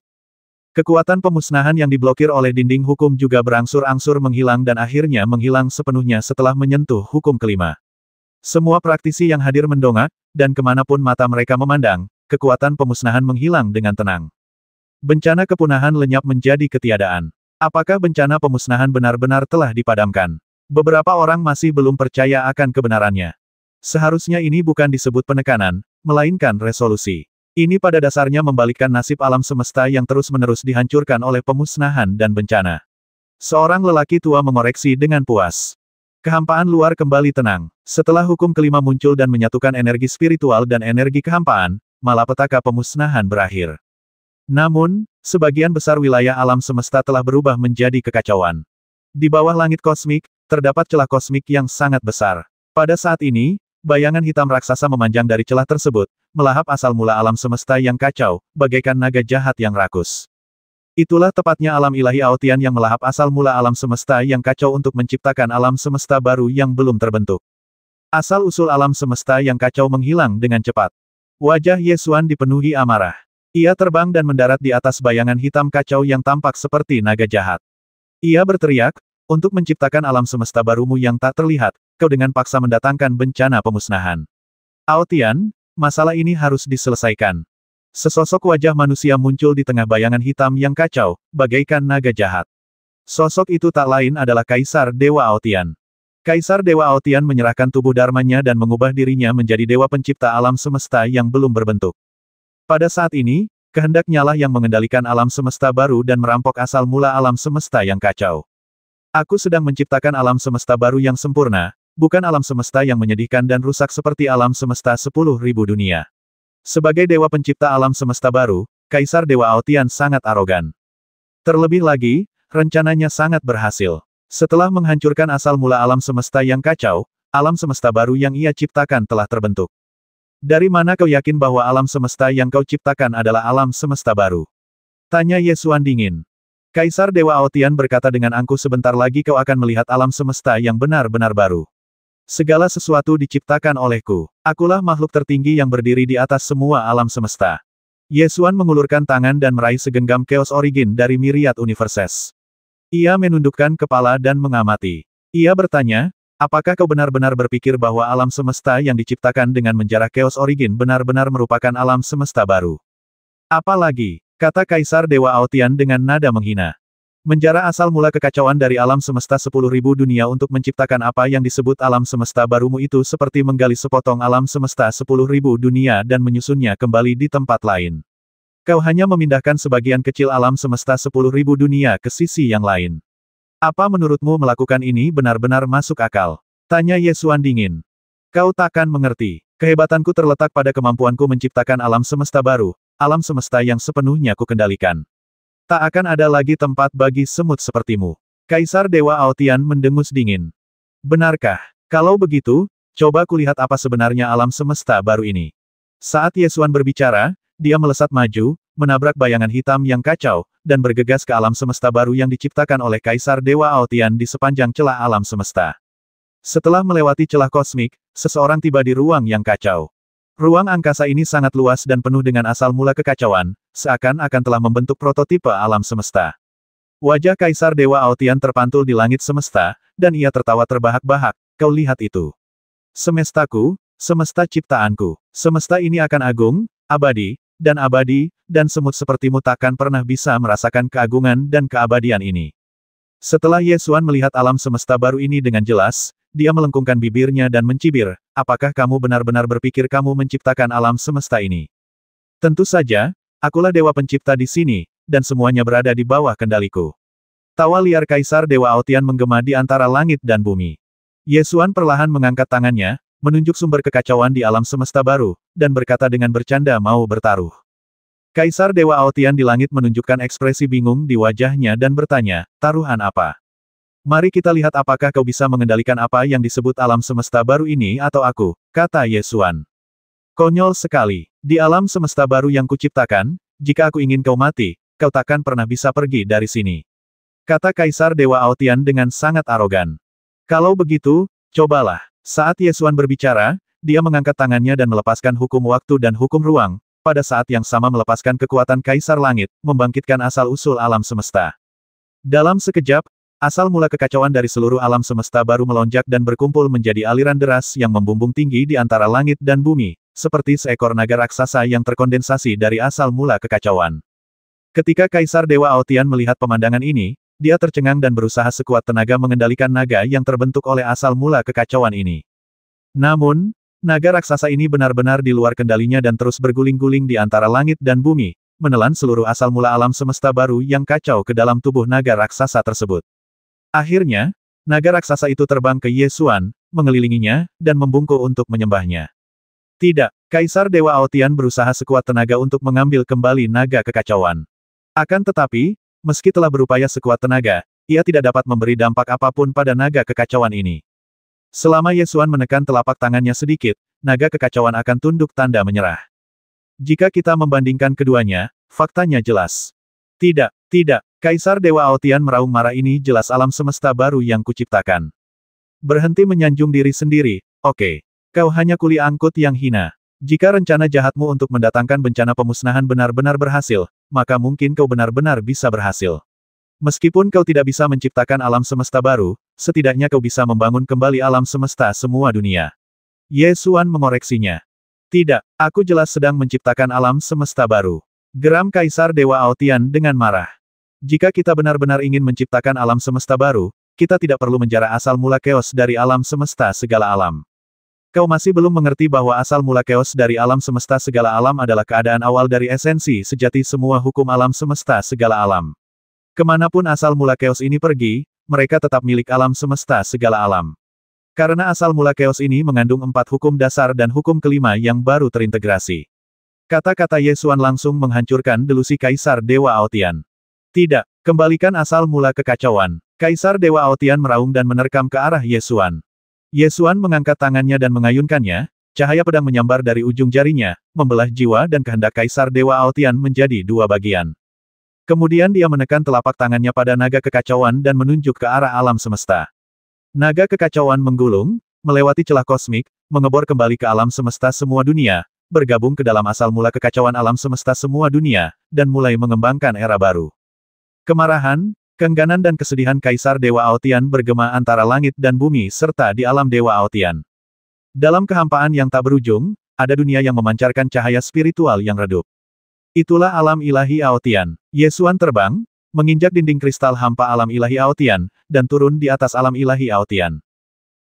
Kekuatan pemusnahan yang diblokir oleh dinding hukum juga berangsur-angsur menghilang dan akhirnya menghilang sepenuhnya setelah menyentuh hukum kelima. Semua praktisi yang hadir mendongak, dan kemanapun mata mereka memandang, kekuatan pemusnahan menghilang dengan tenang. Bencana kepunahan lenyap menjadi ketiadaan. Apakah bencana pemusnahan benar-benar telah dipadamkan? Beberapa orang masih belum percaya akan kebenarannya. Seharusnya ini bukan disebut penekanan, melainkan resolusi. Ini pada dasarnya membalikkan nasib alam semesta yang terus-menerus dihancurkan oleh pemusnahan dan bencana. Seorang lelaki tua mengoreksi dengan puas. Kehampaan luar kembali tenang. Setelah hukum kelima muncul dan menyatukan energi spiritual dan energi kehampaan, malapetaka pemusnahan berakhir. Namun, sebagian besar wilayah alam semesta telah berubah menjadi kekacauan. Di bawah langit kosmik, terdapat celah kosmik yang sangat besar. Pada saat ini, bayangan hitam raksasa memanjang dari celah tersebut, melahap asal mula alam semesta yang kacau, bagaikan naga jahat yang rakus. Itulah tepatnya alam ilahi Aotian yang melahap asal mula alam semesta yang kacau untuk menciptakan alam semesta baru yang belum terbentuk. Asal-usul alam semesta yang kacau menghilang dengan cepat. Wajah Ye Xuan dipenuhi amarah. Ia terbang dan mendarat di atas bayangan hitam kacau yang tampak seperti naga jahat. Ia berteriak, "Untuk menciptakan alam semesta barumu yang tak terlihat, kau dengan paksa mendatangkan bencana pemusnahan. Aotian, masalah ini harus diselesaikan." Sesosok wajah manusia muncul di tengah bayangan hitam yang kacau, bagaikan naga jahat. Sosok itu tak lain adalah Kaisar Dewa Aotian. Kaisar Dewa Aotian menyerahkan tubuh dharmanya dan mengubah dirinya menjadi dewa pencipta alam semesta yang belum berbentuk. Pada saat ini, kehendaknya lah yang mengendalikan alam semesta baru dan merampok asal mula alam semesta yang kacau. Aku sedang menciptakan alam semesta baru yang sempurna, bukan alam semesta yang menyedihkan dan rusak seperti alam semesta 10.000 dunia. Sebagai dewa pencipta alam semesta baru, Kaisar Dewa Aotian sangat arogan. Terlebih lagi, rencananya sangat berhasil. Setelah menghancurkan asal mula alam semesta yang kacau, alam semesta baru yang ia ciptakan telah terbentuk. Dari mana kau yakin bahwa alam semesta yang kau ciptakan adalah alam semesta baru? Tanya Ye Xuan dingin. Kaisar Dewa Aotian berkata dengan angkuh, sebentar lagi kau akan melihat alam semesta yang benar-benar baru. Segala sesuatu diciptakan olehku. Akulah makhluk tertinggi yang berdiri di atas semua alam semesta. Ye Xuan mengulurkan tangan dan meraih segenggam Chaos Origin dari Myriad Universes. Ia menundukkan kepala dan mengamati. Ia bertanya, apakah kau benar-benar berpikir bahwa alam semesta yang diciptakan dengan menjarah Chaos Origin benar-benar merupakan alam semesta baru? Apalagi, kata Kaisar Dewa Aotian dengan nada menghina. Menjarah asal mula kekacauan dari alam semesta 10.000 dunia untuk menciptakan apa yang disebut alam semesta barumu itu seperti menggali sepotong alam semesta 10.000 dunia dan menyusunnya kembali di tempat lain. Kau hanya memindahkan sebagian kecil alam semesta 10.000 dunia ke sisi yang lain. Apa menurutmu melakukan ini benar-benar masuk akal? Tanya Ye Xuan dingin. Kau takkan mengerti. Kehebatanku terletak pada kemampuanku menciptakan alam semesta baru, alam semesta yang sepenuhnya kukendalikan. Tak akan ada lagi tempat bagi semut sepertimu. Kaisar Dewa Aotian mendengus dingin. Benarkah? Kalau begitu, coba kulihat apa sebenarnya alam semesta baru ini. Saat Ye Xuan berbicara, dia melesat maju, menabrak bayangan hitam yang kacau, dan bergegas ke alam semesta baru yang diciptakan oleh Kaisar Dewa Aotian di sepanjang celah alam semesta. Setelah melewati celah kosmik, seseorang tiba di ruang yang kacau. Ruang angkasa ini sangat luas dan penuh dengan asal mula kekacauan, seakan-akan telah membentuk prototipe alam semesta. Wajah Kaisar Dewa Aotian terpantul di langit semesta, dan ia tertawa terbahak-bahak, kau lihat itu. Semestaku, semesta ciptaanku, semesta ini akan agung, abadi, dan semut sepertimu takkan pernah bisa merasakan keagungan dan keabadian ini. Setelah Ye Xuan melihat alam semesta baru ini dengan jelas, dia melengkungkan bibirnya dan mencibir, apakah kamu benar-benar berpikir kamu menciptakan alam semesta ini? Tentu saja, akulah dewa pencipta di sini, dan semuanya berada di bawah kendaliku. Tawa liar Kaisar Dewa Aotian menggema di antara langit dan bumi. Ye Xuan perlahan mengangkat tangannya, menunjuk sumber kekacauan di alam semesta baru, dan berkata dengan bercanda mau bertaruh. Kaisar Dewa Aotian di langit menunjukkan ekspresi bingung di wajahnya dan bertanya, taruhan apa? Mari kita lihat apakah kau bisa mengendalikan apa yang disebut alam semesta baru ini atau aku, kata Ye Xuan. Konyol sekali. Di alam semesta baru yang kuciptakan, jika aku ingin kau mati, kau takkan pernah bisa pergi dari sini. Kata Kaisar Dewa Aotian dengan sangat arogan. Kalau begitu, cobalah. Saat Ye Xuan berbicara, dia mengangkat tangannya dan melepaskan hukum waktu dan hukum ruang, pada saat yang sama melepaskan kekuatan Kaisar Langit, membangkitkan asal-usul alam semesta. Dalam sekejap, asal mula kekacauan dari seluruh alam semesta baru melonjak dan berkumpul menjadi aliran deras yang membumbung tinggi di antara langit dan bumi, seperti seekor naga raksasa yang terkondensasi dari asal mula kekacauan. Ketika Kaisar Dewa Aotian melihat pemandangan ini, dia tercengang dan berusaha sekuat tenaga mengendalikan naga yang terbentuk oleh asal mula kekacauan ini. Namun, naga raksasa ini benar-benar di luar kendalinya dan terus berguling-guling di antara langit dan bumi, menelan seluruh asal mula alam semesta baru yang kacau ke dalam tubuh naga raksasa tersebut. Akhirnya, naga raksasa itu terbang ke Ye Xuan, mengelilinginya, dan membungkuk untuk menyembahnya. Tidak, Kaisar Dewa Aotian berusaha sekuat tenaga untuk mengambil kembali naga kekacauan. Akan tetapi, meski telah berupaya sekuat tenaga, ia tidak dapat memberi dampak apapun pada naga kekacauan ini. Selama Ye Xuan menekan telapak tangannya sedikit, naga kekacauan akan tunduk tanda menyerah. Jika kita membandingkan keduanya, faktanya jelas. Tidak, Kaisar Dewa Aotian meraung marah, ini jelas alam semesta baru yang kuciptakan. Berhenti menyanjung diri sendiri, oke. Kau hanya kuli angkut yang hina. Jika rencana jahatmu untuk mendatangkan bencana pemusnahan benar-benar berhasil, maka mungkin kau benar-benar bisa berhasil. Meskipun kau tidak bisa menciptakan alam semesta baru, setidaknya kau bisa membangun kembali alam semesta semua dunia. Ye Xuan mengoreksinya. Tidak, aku jelas sedang menciptakan alam semesta baru. Geram Kaisar Dewa Aotian dengan marah. Jika kita benar-benar ingin menciptakan alam semesta baru, kita tidak perlu menjarah asal mula chaos dari alam semesta segala alam. Kau masih belum mengerti bahwa asal mula chaos dari alam semesta segala alam adalah keadaan awal dari esensi sejati semua hukum alam semesta segala alam. Kemanapun asal mula chaos ini pergi, mereka tetap milik alam semesta segala alam. Karena asal mula chaos ini mengandung 4 hukum dasar dan hukum kelima yang baru terintegrasi. Kata-kata Ye Xuan langsung menghancurkan delusi Kaisar Dewa Aotian. Tidak, kembalikan asal mula kekacauan. Kaisar Dewa Aotian meraung dan menerkam ke arah Ye Xuan. Ye Xuan mengangkat tangannya dan mengayunkannya, cahaya pedang menyambar dari ujung jarinya, membelah jiwa dan kehendak Kaisar Dewa Aotian menjadi 2 bagian. Kemudian dia menekan telapak tangannya pada naga kekacauan dan menunjuk ke arah alam semesta. Naga kekacauan menggulung, melewati celah kosmik, mengebor kembali ke alam semesta semua dunia, bergabung ke dalam asal mula kekacauan alam semesta semua dunia, dan mulai mengembangkan era baru. Kemarahan, keengganan dan kesedihan Kaisar Dewa Aotian bergema antara langit dan bumi serta di alam Dewa Aotian. Dalam kehampaan yang tak berujung, ada dunia yang memancarkan cahaya spiritual yang redup. Itulah alam ilahi Aotian. Ye Xuan terbang, menginjak dinding kristal hampa alam ilahi Aotian, dan turun di atas alam ilahi Aotian.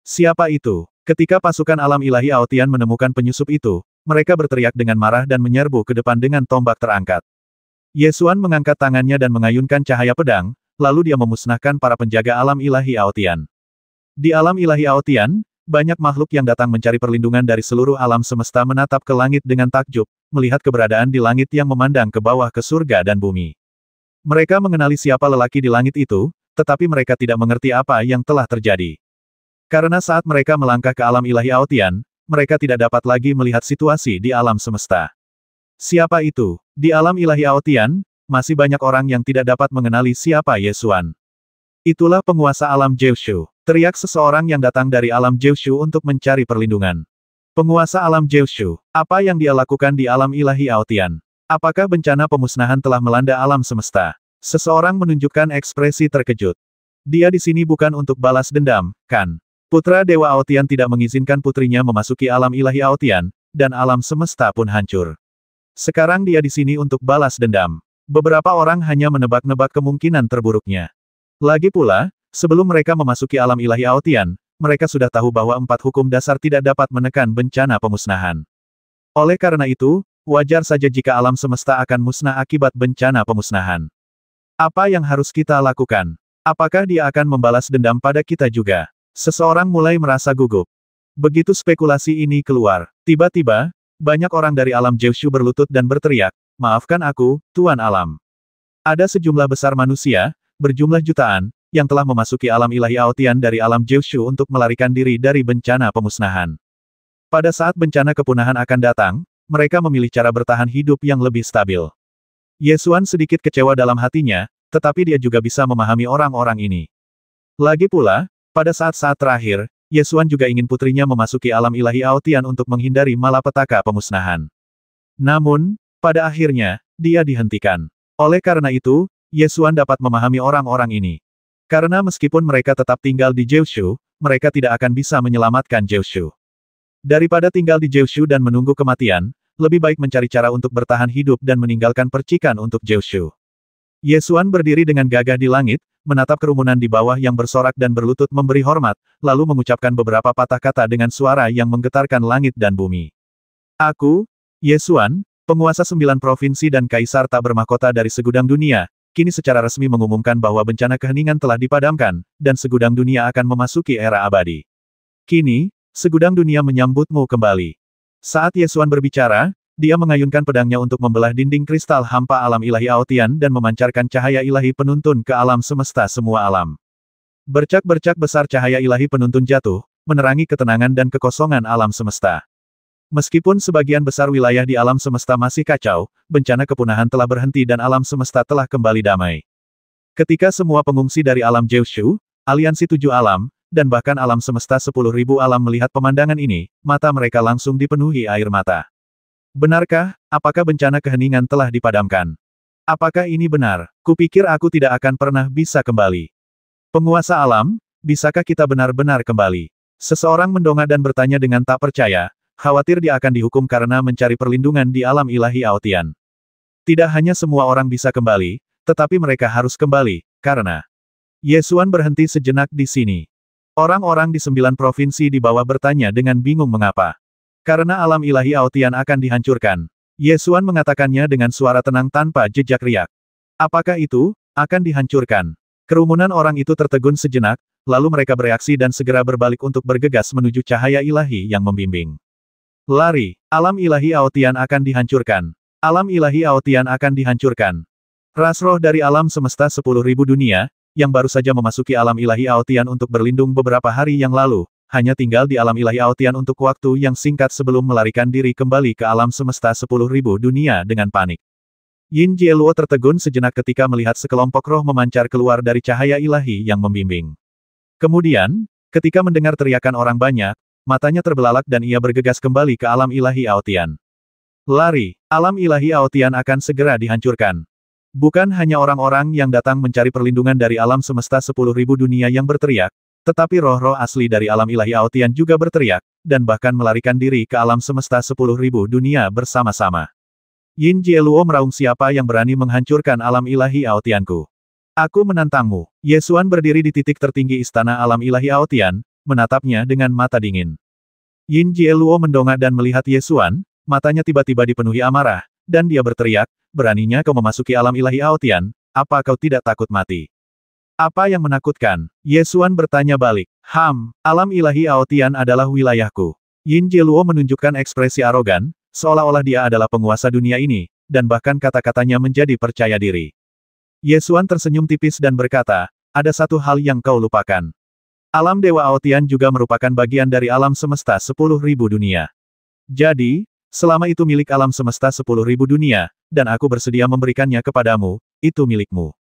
Siapa itu? Ketika pasukan alam ilahi Aotian menemukan penyusup itu, mereka berteriak dengan marah dan menyerbu ke depan dengan tombak terangkat. Ye Xuan mengangkat tangannya dan mengayunkan cahaya pedang, lalu dia memusnahkan para penjaga alam ilahi Aotian. Di alam ilahi Aotian, banyak makhluk yang datang mencari perlindungan dari seluruh alam semesta menatap ke langit dengan takjub, melihat keberadaan di langit yang memandang ke bawah ke surga dan bumi. Mereka mengenali siapa lelaki di langit itu, tetapi mereka tidak mengerti apa yang telah terjadi. Karena saat mereka melangkah ke alam ilahi Aotian, mereka tidak dapat lagi melihat situasi di alam semesta. Siapa itu? Di alam ilahi Aotian, masih banyak orang yang tidak dapat mengenali siapa Ye Xuan. Itulah penguasa alam Jiushu. Teriak seseorang yang datang dari alam Jiushu untuk mencari perlindungan. Penguasa alam Jiushu, apa yang dia lakukan di alam ilahi Aotian? Apakah bencana pemusnahan telah melanda alam semesta? Seseorang menunjukkan ekspresi terkejut. Dia di sini bukan untuk balas dendam, kan? Putra Dewa Aotian tidak mengizinkan putrinya memasuki alam ilahi Aotian, dan alam semesta pun hancur. Sekarang dia di sini untuk balas dendam. Beberapa orang hanya menebak-nebak kemungkinan terburuknya. Lagi pula, sebelum mereka memasuki alam ilahi Aotian, mereka sudah tahu bahwa 4 hukum dasar tidak dapat menekan bencana pemusnahan. Oleh karena itu, wajar saja jika alam semesta akan musnah akibat bencana pemusnahan. Apa yang harus kita lakukan? Apakah dia akan membalas dendam pada kita juga? Seseorang mulai merasa gugup. Begitu spekulasi ini keluar, tiba-tiba, banyak orang dari alam Jiushu berlutut dan berteriak, "Maafkan aku, Tuan Alam." Ada sejumlah besar manusia, berjumlah jutaan, yang telah memasuki alam ilahi Aotian dari alam Jiushu untuk melarikan diri dari bencana pemusnahan. Pada saat bencana kepunahan akan datang, mereka memilih cara bertahan hidup yang lebih stabil. Ye Xuan sedikit kecewa dalam hatinya, tetapi dia juga bisa memahami orang-orang ini. Lagi pula, pada saat-saat terakhir, Ye Xuan juga ingin putrinya memasuki alam ilahi Aotian untuk menghindari malapetaka pemusnahan. Namun, pada akhirnya, dia dihentikan. Oleh karena itu, Ye Xuan dapat memahami orang-orang ini. Karena meskipun mereka tetap tinggal di Jiushu, mereka tidak akan bisa menyelamatkan Jiushu. Daripada tinggal di Jiushu dan menunggu kematian, lebih baik mencari cara untuk bertahan hidup dan meninggalkan percikan untuk Jiushu. Ye Xuan berdiri dengan gagah di langit, menatap kerumunan di bawah yang bersorak dan berlutut memberi hormat, lalu mengucapkan beberapa patah kata dengan suara yang menggetarkan langit dan bumi. Aku, Ye Xuan, penguasa 9 provinsi dan kaisar tak bermahkota dari segudang dunia, kini secara resmi mengumumkan bahwa bencana keheningan telah dipadamkan, dan segudang dunia akan memasuki era abadi. Kini, segudang dunia menyambutmu kembali. Saat Ye Xuan berbicara, dia mengayunkan pedangnya untuk membelah dinding kristal hampa alam ilahi Aotian dan memancarkan cahaya ilahi penuntun ke alam semesta semua alam. Bercak-bercak besar cahaya ilahi penuntun jatuh, menerangi ketenangan dan kekosongan alam semesta. Meskipun sebagian besar wilayah di alam semesta masih kacau, bencana kepunahan telah berhenti dan alam semesta telah kembali damai. Ketika semua pengungsi dari alam Jiushu, aliansi 7 alam, dan bahkan alam semesta 10.000 alam melihat pemandangan ini, mata mereka langsung dipenuhi air mata. Benarkah, apakah bencana keheningan telah dipadamkan? Apakah ini benar? Kupikir aku tidak akan pernah bisa kembali. Penguasa alam, bisakah kita benar-benar kembali? Seseorang mendongak dan bertanya dengan tak percaya, khawatir dia akan dihukum karena mencari perlindungan di alam ilahi Aotian. Tidak hanya semua orang bisa kembali, tetapi mereka harus kembali, karena Ye Xuan berhenti sejenak di sini. Orang-orang di 9 provinsi di bawah bertanya dengan bingung mengapa. Karena alam ilahi Aotian akan dihancurkan. Ye Xuan mengatakannya dengan suara tenang tanpa jejak riak. Apakah itu, akan dihancurkan? Kerumunan orang itu tertegun sejenak, lalu mereka bereaksi dan segera berbalik untuk bergegas menuju cahaya ilahi yang membimbing. Lari, alam ilahi Aotian akan dihancurkan. Alam ilahi Aotian akan dihancurkan. Ras roh dari alam semesta 10.000 dunia, yang baru saja memasuki alam ilahi Aotian untuk berlindung beberapa hari yang lalu, hanya tinggal di alam ilahi Aotian untuk waktu yang singkat sebelum melarikan diri kembali ke alam semesta 10.000 dunia dengan panik. Yin Jieluo tertegun sejenak ketika melihat sekelompok roh memancar keluar dari cahaya ilahi yang membimbing. Kemudian, ketika mendengar teriakan orang banyak, matanya terbelalak dan ia bergegas kembali ke alam ilahi Aotian. Lari, alam ilahi Aotian akan segera dihancurkan. Bukan hanya orang-orang yang datang mencari perlindungan dari alam semesta 10.000 dunia yang berteriak, tetapi roh-roh asli dari alam ilahi Aotian juga berteriak, dan bahkan melarikan diri ke alam semesta 10.000 dunia bersama-sama. Yin Jieluo meraung, siapa yang berani menghancurkan alam ilahi Aotianku? Aku menantangmu. Yesuan berdiri di titik tertinggi istana alam ilahi Aotian, menatapnya dengan mata dingin. Yin Jieluo mendongak dan melihat Yesuan, matanya tiba-tiba dipenuhi amarah, dan dia berteriak, beraninya kau memasuki alam ilahi Aotian, apa kau tidak takut mati? Apa yang menakutkan? Yesuan bertanya balik. Alam ilahi Aotian adalah wilayahku. Yin Jieluo menunjukkan ekspresi arogan, seolah-olah dia adalah penguasa dunia ini, dan bahkan kata-katanya menjadi percaya diri. Yesuan tersenyum tipis dan berkata, ada satu hal yang kau lupakan. Alam Dewa Aotian juga merupakan bagian dari alam semesta 10.000 dunia. Jadi, selama itu milik alam semesta 10.000 dunia, dan aku bersedia memberikannya kepadamu, itu milikmu.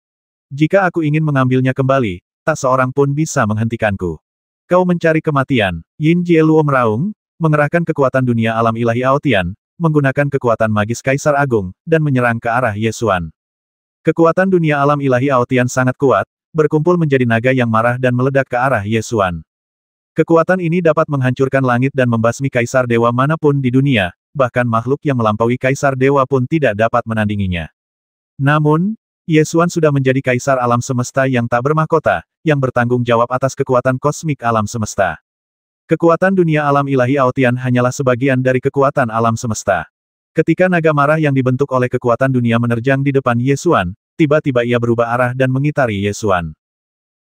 Jika aku ingin mengambilnya kembali, tak seorang pun bisa menghentikanku. Kau mencari kematian. Yin Jieluo meraung, mengerahkan kekuatan dunia alam ilahi Aotian, menggunakan kekuatan magis Kaisar Agung, dan menyerang ke arah Yesuan. Kekuatan dunia alam ilahi Aotian sangat kuat, berkumpul menjadi naga yang marah dan meledak ke arah Yesuan. Kekuatan ini dapat menghancurkan langit dan membasmi Kaisar Dewa manapun di dunia, bahkan makhluk yang melampaui Kaisar Dewa pun tidak dapat menandinginya. Namun, Yesuan sudah menjadi Kaisar alam semesta yang tak bermahkota, yang bertanggung jawab atas kekuatan kosmik alam semesta. Kekuatan dunia alam ilahi Aotian hanyalah sebagian dari kekuatan alam semesta. Ketika naga marah yang dibentuk oleh kekuatan dunia menerjang di depan Yesuan, tiba-tiba ia berubah arah dan mengitari Yesuan.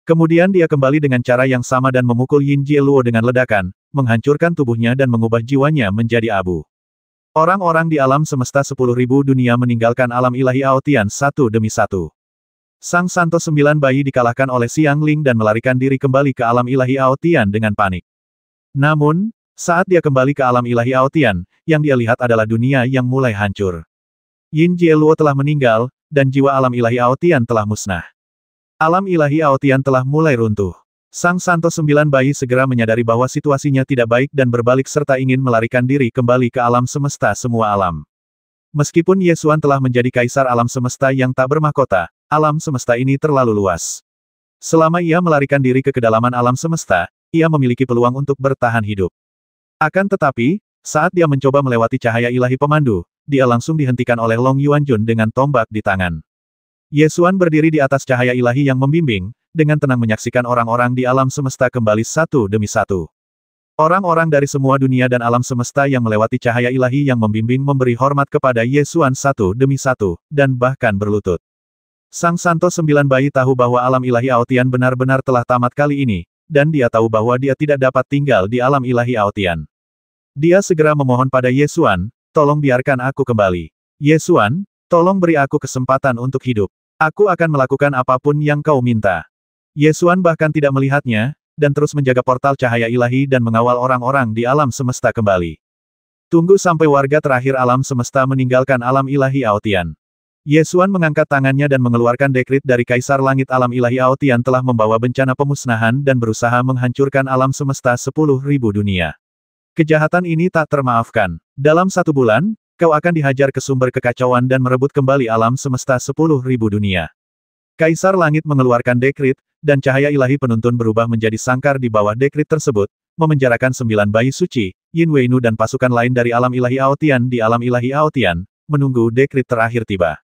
Kemudian dia kembali dengan cara yang sama dan memukul Yin Jieluo dengan ledakan, menghancurkan tubuhnya dan mengubah jiwanya menjadi abu. Orang-orang di alam semesta 10.000 dunia meninggalkan alam ilahi Aotian satu demi satu. Sang Santo 9 bayi dikalahkan oleh Xiang Ling dan melarikan diri kembali ke alam ilahi Aotian dengan panik. Namun, saat dia kembali ke alam ilahi Aotian, yang dia lihat adalah dunia yang mulai hancur. Yin Jieluo telah meninggal, dan jiwa alam ilahi Aotian telah musnah. Alam ilahi Aotian telah mulai runtuh. Sang Santo 9 bayi segera menyadari bahwa situasinya tidak baik dan berbalik serta ingin melarikan diri kembali ke alam semesta semua alam. Meskipun Yesuan telah menjadi kaisar alam semesta yang tak bermahkota, alam semesta ini terlalu luas. Selama ia melarikan diri ke kedalaman alam semesta, ia memiliki peluang untuk bertahan hidup. Akan tetapi, saat dia mencoba melewati cahaya ilahi pemandu, dia langsung dihentikan oleh Long Yuanjun dengan tombak di tangan. Yesuan berdiri di atas cahaya ilahi yang membimbing, dengan tenang menyaksikan orang-orang di alam semesta kembali satu demi satu. Orang-orang dari semua dunia dan alam semesta yang melewati cahaya ilahi yang membimbing memberi hormat kepada Yesuan satu demi satu, dan bahkan berlutut. Sang Santo 9 bayi tahu bahwa alam ilahi Aotian benar-benar telah tamat kali ini, dan dia tahu bahwa dia tidak dapat tinggal di alam ilahi Aotian. Dia segera memohon pada Yesuan, tolong biarkan aku kembali. Yesuan, tolong beri aku kesempatan untuk hidup. Aku akan melakukan apapun yang kau minta. Yesuan bahkan tidak melihatnya, dan terus menjaga portal cahaya ilahi dan mengawal orang-orang di alam semesta kembali. Tunggu sampai warga terakhir alam semesta meninggalkan alam ilahi Aotian. Yesuan mengangkat tangannya dan mengeluarkan dekrit dari Kaisar Langit alam ilahi Aotian telah membawa bencana pemusnahan dan berusaha menghancurkan alam semesta 10.000 dunia. Kejahatan ini tak termaafkan. Dalam 1 bulan, kau akan dihajar ke sumber kekacauan dan merebut kembali alam semesta 10.000 dunia. Kaisar Langit mengeluarkan dekrit, dan cahaya ilahi penuntun berubah menjadi sangkar di bawah dekrit tersebut, memenjarakan 9 bayi suci, Yin Weinu dan pasukan lain dari alam ilahi Aotian di alam ilahi Aotian, menunggu dekrit terakhir tiba.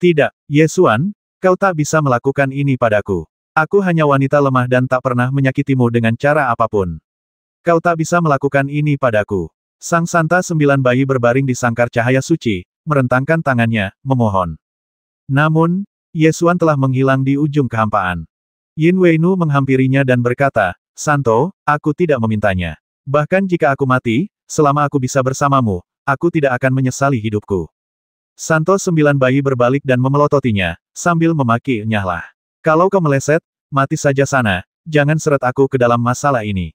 Tidak, Yesuan, kau tak bisa melakukan ini padaku. Aku hanya wanita lemah dan tak pernah menyakitimu dengan cara apapun. Kau tak bisa melakukan ini padaku. Sang Santa 9 bayi berbaring di sangkar cahaya suci, merentangkan tangannya, memohon. Namun, Yesuan telah menghilang di ujung kehampaan. Yin Weinu menghampirinya dan berkata, Santo, aku tidak memintanya. Bahkan jika aku mati, selama aku bisa bersamamu, aku tidak akan menyesali hidupku. Santo 9 bayi berbalik dan memelototinya, sambil memaki, nyahlah. Kalau kau meleset, mati saja sana, jangan seret aku ke dalam masalah ini.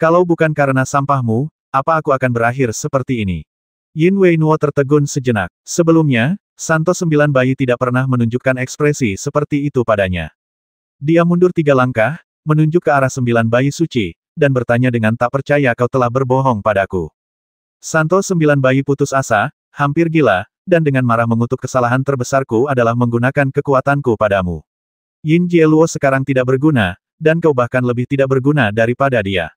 Kalau bukan karena sampahmu, apa aku akan berakhir seperti ini? Yin Weinuo tertegun sejenak. Sebelumnya, Santo Sembilan Bayi tidak pernah menunjukkan ekspresi seperti itu padanya. Dia mundur 3 langkah, menunjuk ke arah 9 bayi suci, dan bertanya dengan tak percaya kau telah berbohong padaku. Santo Sembilan Bayi putus asa, hampir gila, dan dengan marah mengutuk kesalahan terbesarku adalah menggunakan kekuatanku padamu. Yin Jieluo sekarang tidak berguna, dan kau bahkan lebih tidak berguna daripada dia.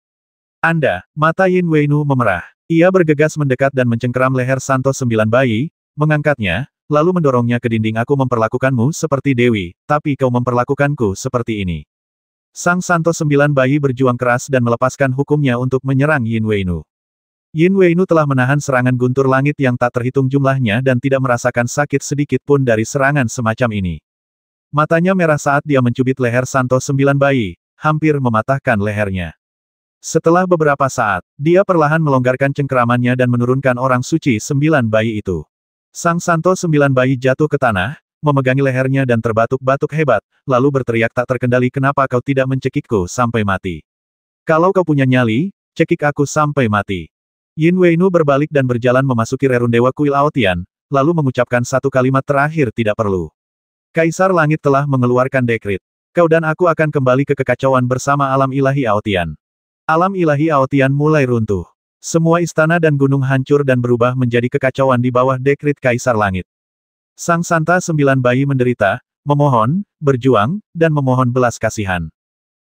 Mata Yin Weinu memerah. Ia bergegas mendekat dan mencengkeram leher Santo Sembilan Bayi, mengangkatnya, lalu mendorongnya ke dinding. Aku memperlakukanmu seperti dewi, tapi kau memperlakukanku seperti ini. Sang Santo Sembilan Bayi berjuang keras dan melepaskan hukumnya untuk menyerang Yin Weinu. Yin Weinu telah menahan serangan guntur langit yang tak terhitung jumlahnya dan tidak merasakan sakit sedikit pun dari serangan semacam ini. Matanya merah saat dia mencubit leher Santo Sembilan Bayi, hampir mematahkan lehernya. Setelah beberapa saat, dia perlahan melonggarkan cengkeramannya dan menurunkan orang suci 9 bayi itu. Sang Santo Sembilan Bayi jatuh ke tanah, memegangi lehernya dan terbatuk-batuk hebat, lalu berteriak tak terkendali, kenapa kau tidak mencekikku sampai mati? Kalau kau punya nyali, cekik aku sampai mati. Yin Weinu berbalik dan berjalan memasuki rerun Dewa Kuil Aotian, lalu mengucapkan satu kalimat terakhir tidak perlu. Kaisar Langit telah mengeluarkan dekrit. Kau dan aku akan kembali ke kekacauan bersama alam ilahi Aotian. Alam ilahi Aotian mulai runtuh. Semua istana dan gunung hancur dan berubah menjadi kekacauan di bawah dekrit Kaisar Langit. Sang Santa Sembilan Bayi menderita, memohon, berjuang, dan memohon belas kasihan.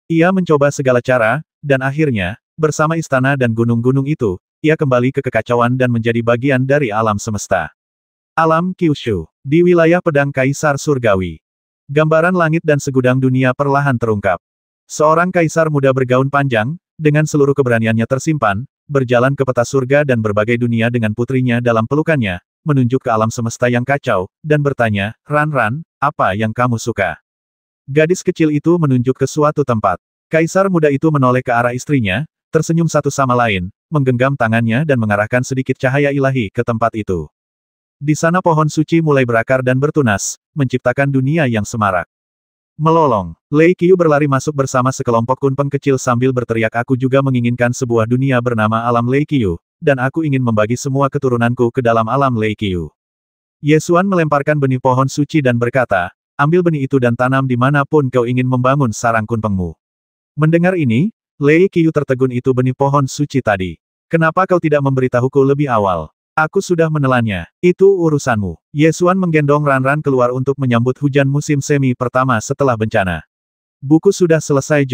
Ia mencoba segala cara, dan akhirnya, bersama istana dan gunung-gunung itu, ia kembali ke kekacauan dan menjadi bagian dari alam semesta. Alam Kyushu, di wilayah pedang Kaisar Surgawi. Gambaran langit dan segudang dunia perlahan terungkap. Seorang kaisar muda bergaun panjang, dengan seluruh keberaniannya tersimpan, berjalan ke peta surga dan berbagai dunia dengan putrinya dalam pelukannya, menunjuk ke alam semesta yang kacau, dan bertanya, Ran, apa yang kamu suka? Gadis kecil itu menunjuk ke suatu tempat. Kaisar muda itu menoleh ke arah istrinya, tersenyum satu sama lain, menggenggam tangannya dan mengarahkan sedikit cahaya ilahi ke tempat itu. Di sana pohon suci mulai berakar dan bertunas, menciptakan dunia yang semarak. Melolong, Lei Qiu berlari masuk bersama sekelompok kunpeng kecil sambil berteriak, aku juga menginginkan sebuah dunia bernama alam Lei Qiu, dan aku ingin membagi semua keturunanku ke dalam alam Lei Qiu. Yesuan melemparkan benih pohon suci dan berkata, ambil benih itu dan tanam di manapun kau ingin membangun sarang kunpengmu. Mendengar ini, Lei Qiu tertegun, itu benih pohon suci tadi. Kenapa kau tidak memberitahuku lebih awal? Aku sudah menelannya. Itu urusanmu. Yesuan menggendong Ran keluar untuk menyambut hujan musim semi pertama setelah bencana. Buku sudah selesai, John.